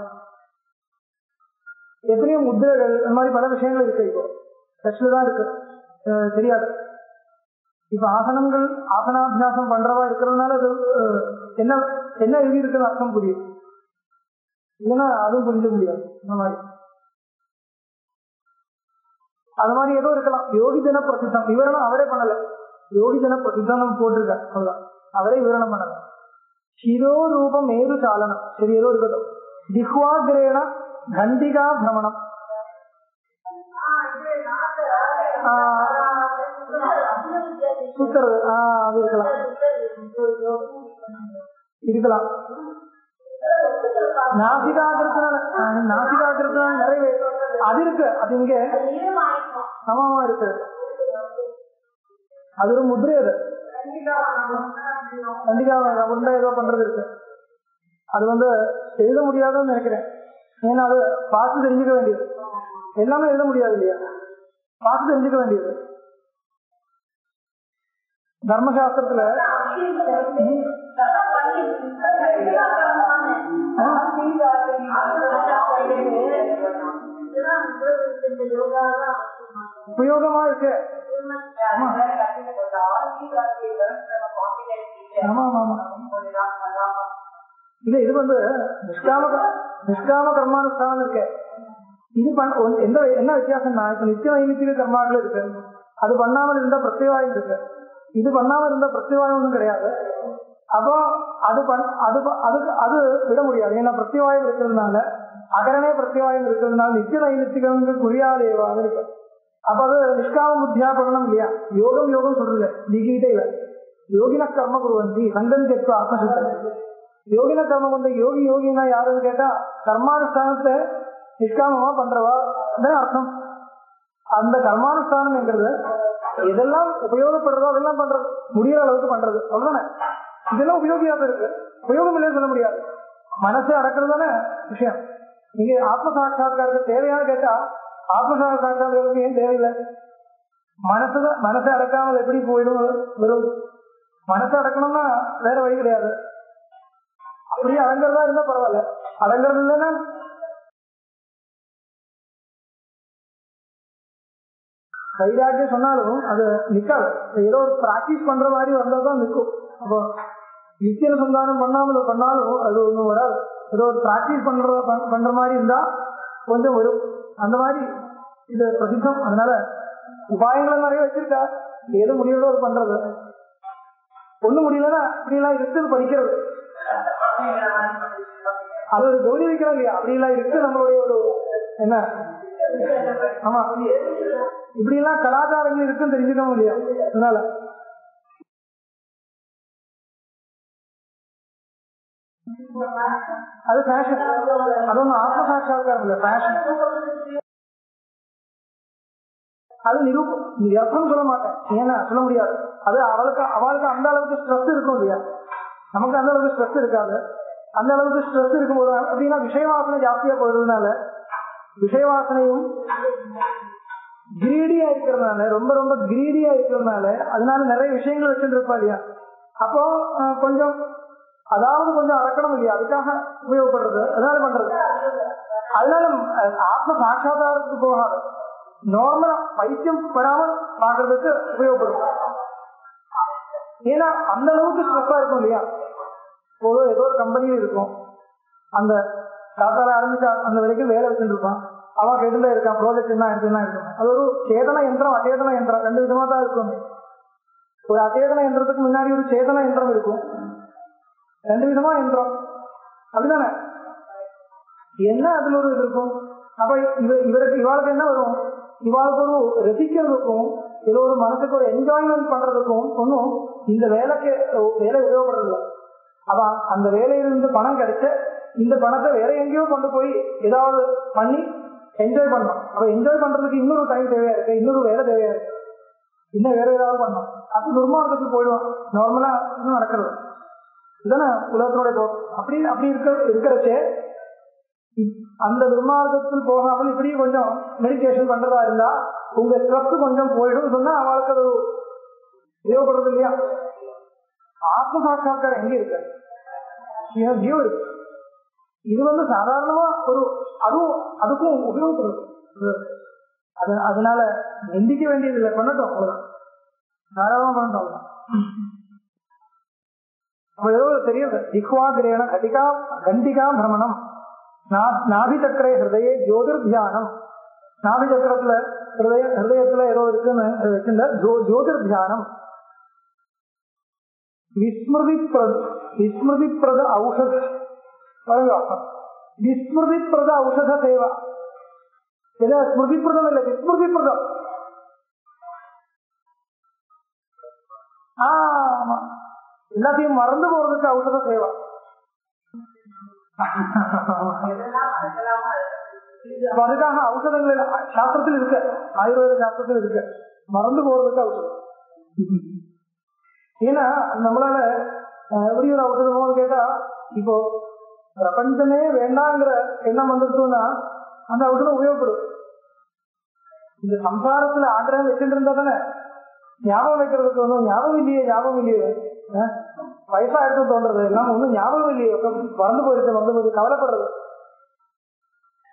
எத்தனையோ முத்திரைகள் இந்த மாதிரி பல விஷயங்கள் இருக்கு. இப்போ டெஸ்ட்ல தான் இருக்கு, தெரியாது. இப்ப ஆசனாபியாசம் பண்றவா இருக்கிறதுனால அது என்ன எழுதி இருக்குன்னு அர்த்தம் புரியும், இல்லைன்னா அதுவும் புரிஞ்ச முடியாது. அந்த மாதிரி அது மாதிரி ஏதோ இருக்கலாம். யோகி ஜன பிரசித்தம் இவரெல்லாம் அவரே பண்ணல, யோகிஜன பிரசித்தம் போட்டிருக்க அவ்வளவுதான். அவரே விவரணம் பண்ணணும். சிரோரூபம் மேரு சாலனம், சரி ஏதோ இருக்கட்டும். ஜிஹ்வாகிரேண கண்டிகா பிரமணம், சுத்துறது, அது இருக்கலாம் இருக்கலாம். நாசிகாகிருத்தினால நிறைய அது இருக்கு. அது இங்க சமமா இருக்கு. அது ஒரு முதிரை. அது கண்டிப்பா உண்டா ஏதோ பண்றது இருக்கு. அது எழுத முடியாதுன்னு நினைக்கிறேன். ஏன்னா அது பார்த்து தெரிஞ்சுக்க வேண்டியது. எல்லாமே எழுத முடியாது இல்லையா, பார்த்து தெரிஞ்சுக்க வேண்டியது. தர்மசாஸ்திரத்துல உபயோகமா இருக்கு. இல்ல இது நிஷ்காம கர்மானுஷ்டானம் இருக்கு. இது என்ன வித்தியாசம்னா, இப்ப நித்திய நைமித்திக கர்மாக்கள் இருக்கு, அது பண்ணாமல் இருந்தா பிரத்யவாயம் இருக்கு. இது பண்ணாமல் இருந்தா பிரத்யவாயம் ஒன்றும் கிடையாது. அப்போ அது விட முடியாது. ஏன்னா பிரத்யவாயம் இருக்கிறதுனால, அகரணே பிரத்யவாயம் இருக்கிறதுனால நித்திய நைமித்திகம் குறியாதேவாக இருக்கு. அப்ப அது நிஷ்காம புத்தியா பண்ணணும் இல்லையா. யோகம் சொல்றது கீதையில யோகின கர்ம குருவந்தி சங்கன் கேட்ப ஆத்மசுத்தம். யோகின கர்மம் யோகினா யாருன்னு கேட்டா கர்மானுஷ்டானத்தை நிஷ்காமமா பண்றவா அர்த்தம். அந்த கர்மானுஷ்டானம் என்கிறது எதெல்லாம் உபயோகப்படுறதோ அதெல்லாம் பண்றது, முடியாத அளவுக்கு பண்றது. சொல்றேன், இதெல்லாம் உபயோகியாக இருக்கு. உபயோகம் இல்லைன்னு சொல்ல முடியாது. மனசை அடக்கிறது தானே விஷயம். நீங்க ஆத்ம சாட்சாத்காரத்துக்கு தேவையான கேட்டா ஆத்ம சாட்சாத்காரத்துக்கு ஏன் தேவையில்லை? மனசை அடக்காமல் எப்படி போயிடும்? வெறும் மனசை அடக்கணும்னா வேற வழி கிடையாது. அப்படியே அடங்கிறதா இருந்தா பரவாயில்ல. அடங்கிறது இல்லைன்னா வைராக்கியம் சொன்னாலும் அது நிக்காது. ஏதோ ஒரு பிராக்டிஸ் பண்ற மாதிரி வந்தாதான் நிற்கும். அப்போ நித்திய சந்தானம் பண்ணாலும் அது ஒன்றும் வராது. ஏதோ ஒரு பிராக்டிஸ் பண்ற மாதிரி இருந்தா கொஞ்சம் வரும். அந்த மாதிரி இது பிரசித்தம். அதனால உபாயங்களை நிறைய வச்சிருக்கா. எது முடியறதோ அது பண்றது. ஒண்ணு முடியலன்னா அப்படிலாம் இருக்குது படிக்கிறது. அது ஒரு கௌரி வைக்கிறோம் இல்லையா, அப்படிலாம் இருக்கு நம்மளுடைய ஒரு என்ன. ஆமா, இப்படி எல்லாம் கலாச்சாரங்கள் இருக்குன்னு தெரிஞ்சுக்கணும் இல்லையா. அதனால அது ஃபேஷன். அது ஒன்றும் ஆத்ம சாட்சாத்காரம் இல்லை, ஃபேஷன். அது நிரூபம் சொல்ல மாட்டேன். ஏன்னா சொல்ல முடியாது. அது அவளுக்கு அந்த அளவுக்கு ஸ்ட்ரெஸ் இருக்கும் இல்லையா. நமக்கு அந்த அளவுக்கு ஸ்ட்ரெஸ் இருக்காது. அந்த அளவுக்கு ஸ்ட்ரெஸ் இருக்கும்போது அப்படின்னா விஷயவாசனை ஜாஸ்தியா போயிடுறதுனால, விஷயவாசனையும் கிரீடியா இருக்கிறதுனால, ரொம்ப ரொம்ப கிரீடியா இருக்கிறதுனால, அதனால நிறைய விஷயங்கள் வச்சுட்டு இருப்பா இல்லையா. அப்போ கொஞ்சம் கொஞ்சம் அடக்கணும் இல்லையா, அதுக்காக உபயோகப்படுறது, அதனால பண்றது. அதனால ஆத்ம சாட்சாதாரத்துக்கு போகாது, நார்மலா பைத்தியம் வராமல் பாக்குறதுக்கு உபயோகப்படும். ஏன்னா அந்த அளவுக்கு ஸ்ட்ரெஸ்ஸா இருக்கும் இல்லையா. ஏதோ ஒரு கம்பெனியில இருக்கும், அந்த தாத்தால ஆரம்பிச்சு அந்த வரைக்கும் வேலை வச்சுட்டு இருப்பான். அவன் கேட்டுதான் இருக்கான், ப்ராஜெக்ட் என்ன இருக்கும். அது ஒரு சேதன யந்திரம், அச்சேதன யந்திரம், ரெண்டு விதமா தான் இருக்கும். ஒரு அச்சேதன யந்திரத்துக்கு முன்னாடி ஒரு சேதன யந்திரம் இருக்கும். ரெண்டு விதமா யந்திரம் அப்படிதானே. என்ன அதுல ஒரு இது இருக்கும். அப்ப இவளுக்கு என்ன வரும், இவாளுக்கு ஒரு ரசிக்கிறதுக்கும் ஏதோ ஒரு மனசுக்கு ஒரு என்ஜாய்மெண்ட் பண்றதுக்கும் ஒன்றும் இந்த வேலை உபயோகப்படுறது இல்லை. அவ அந்த வேலையிலிருந்து பணம் கிடைச்ச இந்த பணத்தை வேற எங்கேயோ கொண்டு போய் ஏதாவது பண்ணி என்ஜாய் பண்ணணும். அப்ப என்ஜாய் பண்றதுக்கு இன்னொரு டைம் தேவையா இருக்கு, இன்னொரு வேலை தேவையா இருக்கு, இன்னும் வேற ஏதாவது பண்ணணும். அது துர்மார்க்கத்துக்கு போயிடுவான். நார்மலா இன்னும் நடக்கிறது இதுதானே உலகத்தினுடைய போகும். அப்படி இருக்கிறச்சே அந்த துர்மார்க்கத்தில் போகாமல் இப்படி கொஞ்சம் மெடிடேஷன் பண்றதா இருந்தா உங்க ஸ்ட்ரெஸ் கொஞ்சம் போயிடும் சொன்னா அவளுக்கு அது உபயோகப்படுறது இல்லையா. ஆத்ம சாட்சாத்காரம் எங்க இருக்கு, ஜீவ இருக்கு. இது சாதாரணமா ஒரு அதுக்கும் உபயோகப்படுது. அதனால எந்திக்க வேண்டியது இல்லை, பண்ணட்டும் அவ்வளவுதான், தாராளமா பண்ணட்டும் அவ்வளவுதான். ஏதோ தெரியுது. ஜிஹ்வாகிரேண கண்டிகா பிரமணம், நாபி சக்கரே ஹிருதயே ஜோதிர் தியானம். நாபி சக்கரத்துல ஹிருதயத்துல ஏதோ இருக்குன்னு வச்சிருந்த ஜோதிர் தியானம். വിസ്മൃതിപ്രദ ഔഷധ പറയുക. വിസ്മൃതിപ്രദ ഔഷധ സേവ. ഇത് സ്മൃതിപ്രദമല്ല, വിസ്മൃതിപ്രദം. எல்லாத்தையும் மறந்து போறதுக்கு ஔஷத சேவா. அதுக்காக ஔஷதங்கள் சாஸ்திரத்தில் இருக்கு, ஆயுர்வேத சாஸ்திரத்தில் இருக்கு, மறந்து போறதுக்கு ஔஷதம். ஏன்னா நம்மளால எப்படி ஒரு ஔஷதமோன்னு கேட்டா, இப்போ பிரபஞ்சமே வேண்டாங்கிற எண்ணம் வந்துருச்சுன்னா அந்த ஔஷதம் உபயோகப்படும். இந்த சம்சாரத்துல ஆக்கிரகம் வச்சுட்டு இருந்தா தானே ஞாபகம் வைக்கிறதுக்கு ஒன்றும் ஞாபகம் இல்லையே வயசா எடுத்து தோன்றது எல்லாம் ஒன்றும் ஞாபகம் இல்லையே, மறந்து போயிடுது கவலைப்படுறது.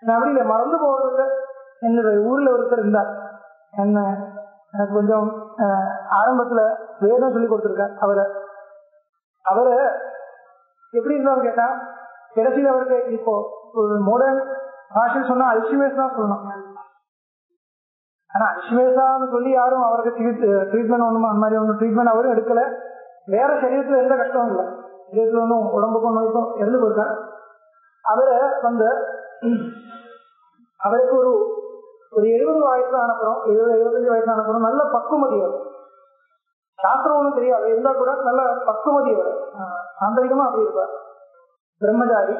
நான் அப்படி இல்லை, மறந்து போறது. என்னுடைய ஊர்ல ஒருத்தர் இருந்தார், எனக்கு கொஞ்சம் ஆரம்பத்துல வேதம் சொல்லி கொடுத்துருக்கார். அவரு எப்படி இருந்தாலும் கேட்டா, கடைசியில் அவருக்கு இப்போ ஒரு மாடர்ன் பாஷை சொன்னா அல்ஷிமேஸ் தான் சொல்லணும். ஆனா அல்ஷிமேஸான்னு சொல்லி யாரும் அவருக்கு ட்ரீட்மெண்ட் ஒண்ணும் அந்த மாதிரி ஒன்றும் ட்ரீட்மெண்ட் அவரும் எடுக்கல. வேற சரீரத்துல எந்த கஷ்டமும் இல்லை, சரீரத்துல ஒன்றும் உடம்புக்கும் நோய்க்கும் இறந்து போயிருக்காரு. அவரு அவருக்கு ஒரு 70 வயசு ஆனப்புறம் 70-75 வயசு ஆனப்புறம் நல்ல பக்குமதி வரும். சாஸ்திரம் ஒன்றும் தெரியாது, இருந்தா கூட நல்ல பக்குமதி வரும். ஆந்தரிகமா அப்படி இருப்பார், பிரம்மச்சாரி.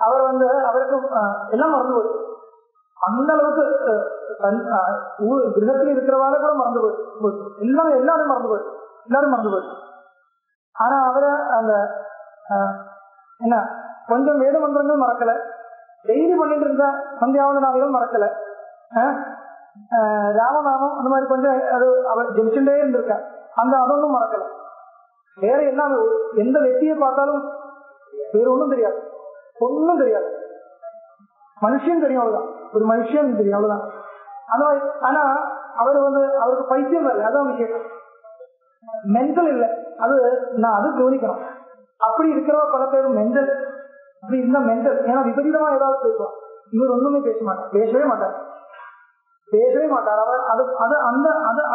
அவர் அவருக்கு எல்லாம் மறந்து போயிடும். அந்த அளவுக்கு கிரகத்தில் இருக்கிறவால கூட மறந்து போயிடும். எல்லாரும் மறந்து போயிடும். ஆனா அவரை அந்த என்ன கொஞ்சம் வேத மந்திரங்கள் மறக்கல, டெய்லி பண்ணிட்டு இருந்த சந்தியாவந்தனாவையும் மறக்கல, ராமநாமம் அந்த மாதிரி கொஞ்சம் அது அவர் ஜெயிச்சுட்டே இருந்திருக்க, அதொன்னும் மறக்கல. வேற என்ன எந்த வெற்றியை பார்த்தாலும் வேற ஒன்றும் தெரியாது, மனுஷன் தெரியும், அவ்வளவுதான். ஒரு மனுஷன் தெரியும், அவ்வளவுதான். அந்த மாதிரி. ஆனா அவருக்கு பைத்தியம் வரல, அதான் விஷயம். மென்டல் இல்லை, அது கவனிக்கணும். அப்படி இருக்கிறவ பல பேர் மென்டல். அப்படி இருந்தா மென்டல், ஏன்னா விபரீதமா ஏதாவது பேசுவான். இவர் ஒண்ணுமே பேசவே மாட்டார். அவர்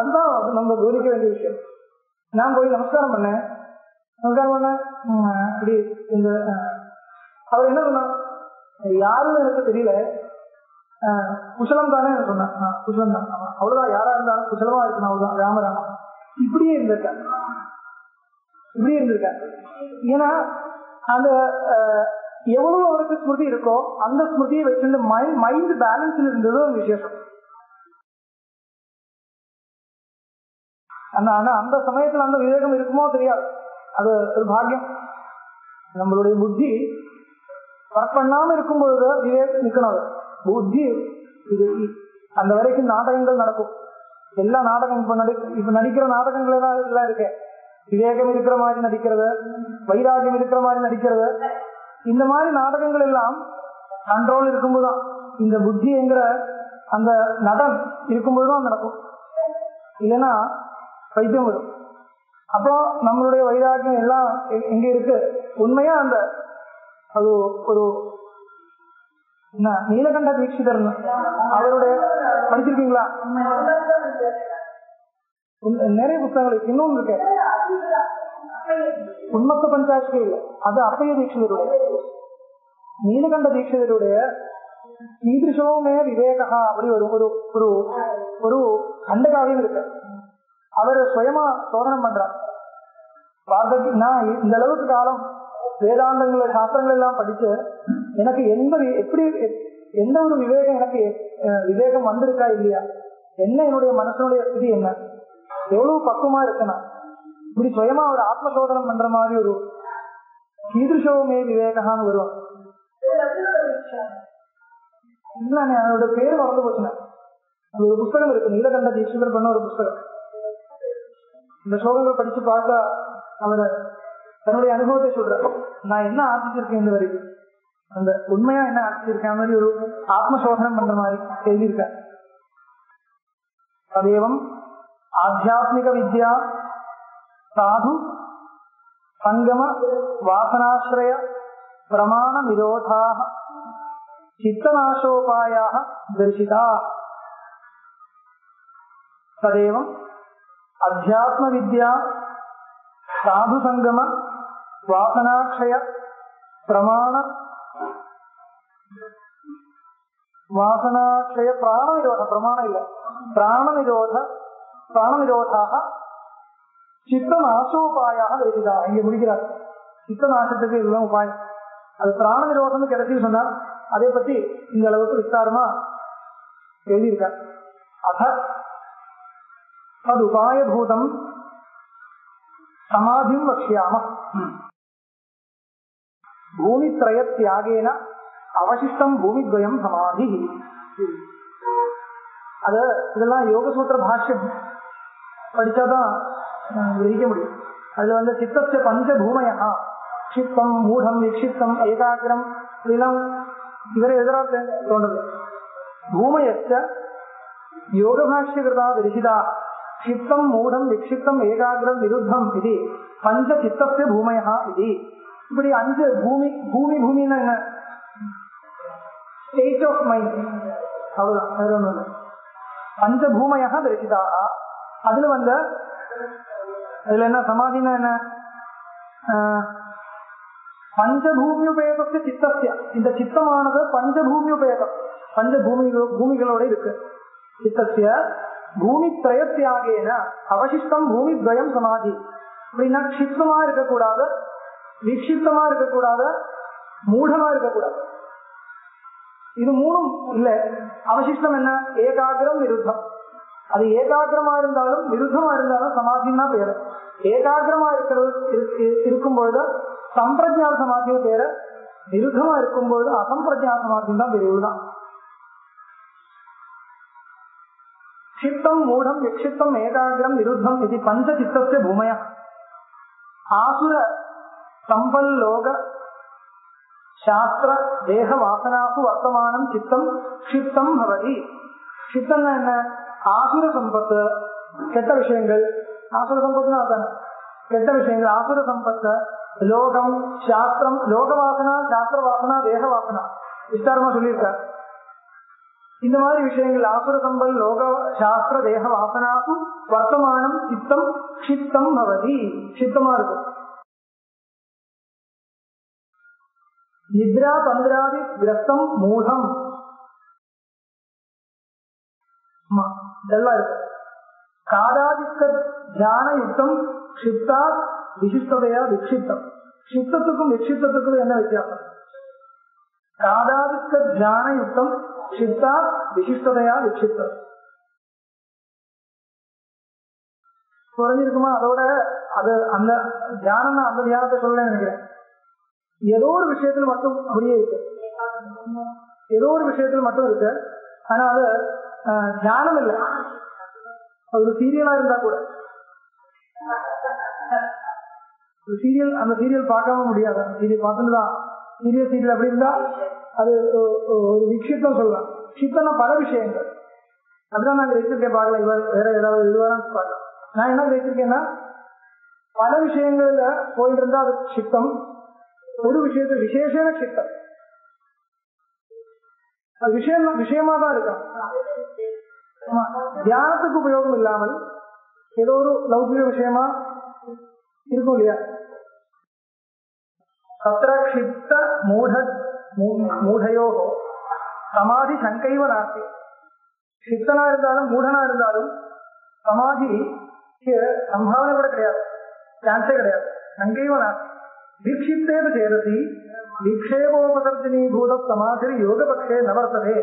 அதுதான் நம்ம கவனிக்க வேண்டிய விஷயம். நான் போய் நமஸ்காரம் பண்ணேன். அப்படி இந்த அவர் என்ன சொன்னார், யாருன்னு எனக்கு தெரியல, குசலம் தானே சொன்னேன். குசலம் தான், அவ்வளவுதான். யாரா இருந்தாலும் குசலமா இருக்கணும், அவ்வளவுதான். ராமராமா இப்படியே இருந்திருக்காரு. ஏன்னா அந்த எவ்வளவு அவருக்கு ஸ்மிருதி இருக்கோ அந்த ஸ்மிருதியை வச்சிருந்து மைண்ட் பேலன்ஸ்ல இருந்தது ஒரு விசேஷம். ஆனா அந்த சமயத்துல அந்த விவேகம் இருக்குமோ தெரியாது, அது ஒரு பாக்கியம். நம்மளுடைய புத்தி ஒர்க் பண்ணாம இருக்கும் பொழுது விவேகம் நிக்கணும். புத்தி அந்த வரைக்கும் நாடகங்கள் நடக்கும். எல்லா நாடகம் இப்ப நடிக்கிற நாடகங்கள் எல்லாம் இருக்கு. விவேகம் இருக்கிற மாதிரி நடிக்கிறது, வைராகியம் இருக்கிற மாதிரி நடிக்கிறது, இந்த மாதிரி நாடகங்கள் எல்லாம் கண்ட்ரோல் இருக்கும்போதுதான், இந்த புத்தி என்கிற அந்த நடன் இருக்கும்போதுதான் நடக்கும். இல்லைன்னா பைத்தியம் வரும். அப்போ நம்மளுடைய வைராகியம் எல்லாம் எங்க இருக்கு? உண்மையா அந்த அது ஒரு நீலகண்ட தீட்சிதர் அவருடைய படிச்சிருக்கீங்களா? நிறைய புத்தகங்கள் இன்னொன்று இருக்கு, உன்மத்த பஞ்சாட்சி இல்லை, அது அப்பைய தீட்சிதருடைய. நீலகண்ட தீட்சிதருடைய ஈதிருஷோமே விவேகா அப்படி ஒரு கண்டகாவியம் இருக்கு. அவர் சுயமா சோதனம் பண்றார். நான் இந்த அளவுக்கு காலம் வேதாந்தங்களை சாஸ்திரங்கள் எல்லாம் படிச்சு எனக்கு எந்த ஒரு விவேகம், எனக்கு விவேகம் வந்திருக்கா இல்லையா, என்ன என்னுடைய மனசனுடைய ஸ்திதி என்ன, எவ்வளவு பக்குவமா இருக்கணும், இப்படி சுயமா ஒரு ஆத்ம சோதனம் பண்ற மாதிரி ஒரு கீதிருஷோமே விவேகான்னு வருவான். அதோட பேரு மறந்து போச்சுன்னா அது ஒரு புஸ்தகம் இருக்கு, நீலகண்ட தீட்சிதர் பண்ண ஒரு புஸ்தகம். இந்த ஸ்லோகங்கள் படிச்சு பார்த்தா அவர் தன்னுடைய அனுபவத்தை சொல்ற, நான் என்ன ஆசிச்சிருக்கேன் இந்த வரைக்கும், அந்த உண்மையா என்ன ஆசிச்சிருக்கேன் மாதிரி ஒரு ஆத்ம சோதனம் பண்ற மாதிரி எழுதியிருக்க. அதேவம் ஆத்தியாத்மிக வித்யா சாது சங்கம வாசனாஸ்ரய பிரமாண நிரோதாக சித்தநாசோபாயாக தரிசிதா. ததேவம் அத்தியாத்ம வித்யா சாது சங்கம வாசனாக்ஷய பிரமாண வாசனாக்ஷய பிராண நிரோத பிரமாணம் இல்ல பிராண நிரோதாக சித்த நாசோபாயாக தரிசிதா. இங்க முடிக்கிறார். சித்த நாசத்துக்கு இதுதான் உபாயம். அது பிராண நிரோதம் கிடைச்சி சொன்னா அதை பத்தி இந்த அளவுக்கு விஸ்தாரமா எழுதியிருக்கார். அத அது உபாயபூதம் சமாதிம் வக்ஷ்யாம. பூமித்ரய தியாகேன அவசிஷ்டம் பூமித்வயம் சமாதி. அது இதெல்லாம் யோகசூத்திர பாஷ்யம் படிச்சாதான் கிரகிக்க முடியும். அதுல சித்தஸ்ய பஞ்சபூமயா க்ஷிப்தம் மூடம் விக்ஷிப்தம் ஏகாகிரம் இதெல்லாம் இவரை எதிராக தோன்றது. பூமயச்ச யோகபாஷ்யகிருதா தரிசிதா க்ஷிப்தம் மூடம் விக்ஷிப்தம் ஏகாகிரம் நிருத்தம் இது பஞ்ச சித்தஸ்ய பூமயா இது. இப்படி 5 பூமி. பூமின்னா என்ன? State of mind. அவ்வளவுதான், வேற ஒண்ணும் இல்லை. பஞ்சபூமயா தரிசிதா. அதுல அதுல என்ன சமாதினா என்ன? பஞ்சபூமியுபேதஸ்ய சித்தஸ்ய. இந்த சித்தமானது பஞ்சபூமியுபேதம், பூமிகளோட இருக்கு. சித்தஸ்ய பூமித்ரய தியாகேன அவசிஷ்டம் பூமித்வயம் சமாதி. அப்படின்னா க்ஷிப்தமா இருக்கக்கூடாது, விக்ஷிப்தமா இருக்கக்கூடாது, மூடமா இருக்கக்கூடாது. இது மூணும் இல்ல. அவசிஷ்டம் என்ன? ஏகாகிரம் நிருத்தம். அது ஏகாகிரமா இருந்தாலும் விருத்தமா இருந்தாலும் சமாதின்னா பேரு. ஏகாகிரமா இருக்கும்பொழுது சம்பிரஜா சமாதியும் பேரு, விருத்தமா இருக்கும்பொழுது அசம்பிரஜா சமாதியும் தான் பேரு. இதுதான் க்ஷிப்தம் மூடம் விக்ஷிப்தம் ஏகாகிரம் நிருத்தம் இது பஞ்ச சித்தஸ்ய பூமயா. ஆசுர சம்பல்லோக சாஸ்திர தேக வாசனாசு வர்த்தமானம் சித்தம் க்ஷிப்தம் பவதி. சித்தம்னா என்ன? ஆசுர சம்பத்து, கெட்ட விஷயங்கள். ஆசுர சம்பத்துனா அதான கெட்ட விஷயங்கள். ஆசுர சம்பத்து, லோகம், சாஸ்திரம், லோக வாசனா, சாஸ்திர வாசனா, தேக வாசனா விஸ்தாரமா சொல்லியிருக்கார். இந்த மாதிரி விஷயங்கள் ஆசுர சம்பல் லோக சாஸ்திர தேக வாசனாசு வர்த்தமானம் சித்தம் க்ஷிப்தம் பவதி. சித்தமா இருக்கும். நித்ரா பந்திராதி விரத்தம் மூலம் இதெல்லாம் இருக்கு. காதாதிக்க தியான யுக்தம் க்ஷிப்தா விசிஷ்டதையா விக்ஷிப்தம். க்ஷிப்தத்துக்கும் விக்ஷிப்தத்துக்கும் என்ன வித்தியாசம்? காதாதிக்க தியான யுக்தம் க்ஷிப்தா விசிஷ்டதையா விக்ஷிப்தம். குறைஞ்சிருக்குமா? அதோட அது அந்த தியானம், அந்த தியானத்தை சொல்ல நினைக்கிறேன். ஏதோ ஒரு விஷயத்துல மட்டும் அப்படியே இருக்கு, ஏதோ ஒரு விஷயத்துல மட்டும் இருக்கு. ஆனா அது தியானம் இல்லை. ஒரு சீரியலா இருந்தா கூட அந்த சீரியல் பார்க்காம முடியாது. சீரியல் பார்த்துதான் சீரியல் அப்படி இருந்தா அது ஒரு விக்ஷிப்தம் சொல்லலாம். விக்ஷிப்தம்னா பல விஷயங்கள். அப்படிதான் நான் வச்சிருக்கேன். பார்க்கல, வேற ஏதாவது இதுவாதான் பார்க்கலாம். நான் என்ன வச்சிருக்கேன்னா பல விஷயங்கள்ல போயிட்டு இருந்தா அது சித்தம். ஒரு விஷயத்த விசேஷன சித்தம். அது விஷயமா தான் இருக்கும். தியானத்துக்கு உபயோகம் இல்லாமல் ஏதோ ஒரு லௌகிக விஷயமா இருக்கும் இல்லையா? தத்ர க்ஷிப்த மூடையோ சமாதி சங்கைவ நாஸ்தி. க்ஷிப்தனா இருந்தாலும் மூடனா இருந்தாலும் சமாதிக்கு சம்பாவனை கூட கிடையாது, சான்ஸே கிடையாது. சங்கைவ நாஸ்தி. விக்ஷிப்தேது சேதசி விக்ஷேபோபசர்ஜினி பூத சமாதி யோகபக்ஷே நவர்த்ததே.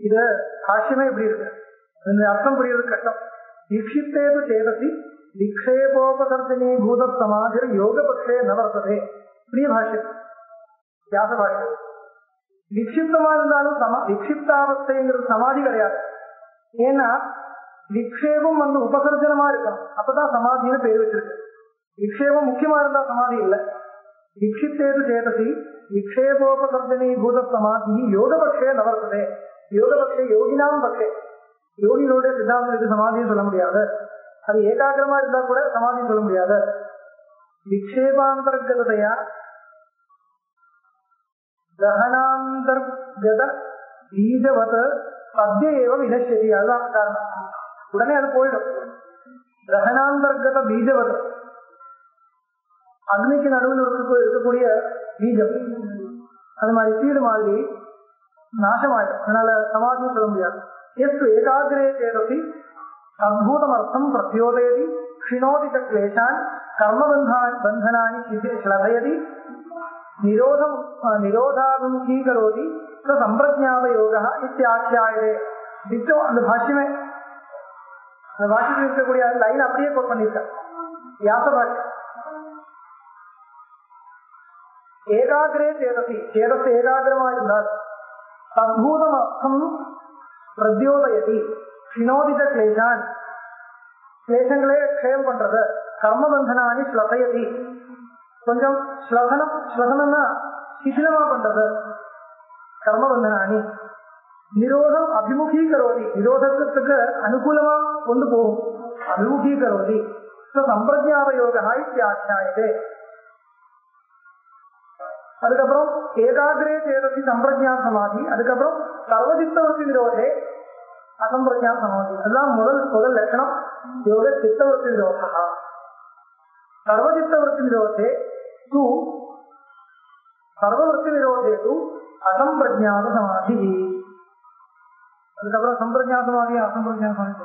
இது பாஷ்யமே எப்படி இருக்கு, இந்த அர்த்தம் புரியுறது கஷ்டம். விக்ஷிப்தேது சேதசி விக்ஷேபோபசர்ஜினி பூத சமாதி யோகபக்ஷே நவர்த்ததே. பிரிய பாஷ்யம், வியாச பாஷ்யம். விக்ஷிப்தமா இருந்தாலும் விக்ஷிப்தாவஸ்தைங்கிறது சமாதி கிடையாது. ஏன்னா விக்ஷேபம் உபசர்ஜனமா இருக்கும், அப்பதான் சமாதின்னு பேர் வச்சிருக்கு. விக்ஷேபம் முக்கியமா இருந்தா சமாதி இல்லை. விக்ஷிப்தேது சேதசி விக்ஷேபோபசர்ஜனி பூத சமாதி யோகபக்ஷே நவர்த்ததே. யோகபக்ஷே யோகினாம் பக்ஷே. யோகிகளுடைய சித்தாந்தம் இது சமாதின்னு சொல்ல முடியாது. அது ஏகாகிரமா இருந்தா கூட சமாதின்னு சொல்ல முடியாது. விக்ஷேபாந்தர்கதையா தகனாந்தர்கத பீஜவத் சத்திய ஏவ வினஷ்யதி. அதுதான் காரணம். உடனே அது போயிடும். கிரகணாந்தர்கத பீஜவத அக்னிக்கு நடுவில் இருக்கக்கூடிய பீஜம் அது மாதிரி சீடு மாதிரி நாசமாயிடும். அதனால சமாதியும் சொல்ல முடியாது. எஸ்து ஏகாகிரே சேதசி அத்பூதமர்த்தம் பிரத்யோதயதி க்ஷிணோதி ச க்லேஷான் கர்மபந்தனானி ஸ்லதயதி நிரோதாபிமுகீகரோதி ச சம்பிரஜ்ஞாபயோக இத்தியாக்கியாயதே. டிட்டோ அந்த பாஷ்யமே அந்த பாஷ்யத்தில் இருக்கக்கூடிய லைன் அப்படியே கோட் பண்ணியிருக்கார் வியாச பாஷ்யம். ஏகாகிரே சேதசி சேதஸ் ஏகாகிரமாயிருந்தால் தத்பூதமர்த்தம் பிரத்யோதயதி க்ஷிணோதி ச க்லேஷான் கிளேசங்களே க்ஷயம் பண்றது கர்மபந்தனானி ஸ்லதயதி கொஞ்சம் ஸ்லதனம்னா சிசிலமா பண்றது கர்மபந்தனானி நிரோதம் அபிமுகீகரோதி நிரோதத்துக்கு அனுகூலமா கொண்டு போகும் அபிமுகீகரோதி சம்பிரஜாபயோகா இத்தியாக்கியாயதே. அதுக்கப்புறம் ஏகாகிரே சேதசி சம்பிரஜா சமாதி, அதுக்கப்புறம் சர்வசித்தவர்த்தி நிரோதே அசம்பிரஜா சமாதி. அதுதான் முதல் லட்சணம் யோக சித்தவர்த்தி நிரோதா. சர்வசித்தவர்த்தி நிரோதே து சர்வவர்த்தி நிரோதே து அசம்பிரஜாத சமாதி. அதுக்கப்புறம் சம்பிரஜா சமாதி அசம்பிரஜா சமாதி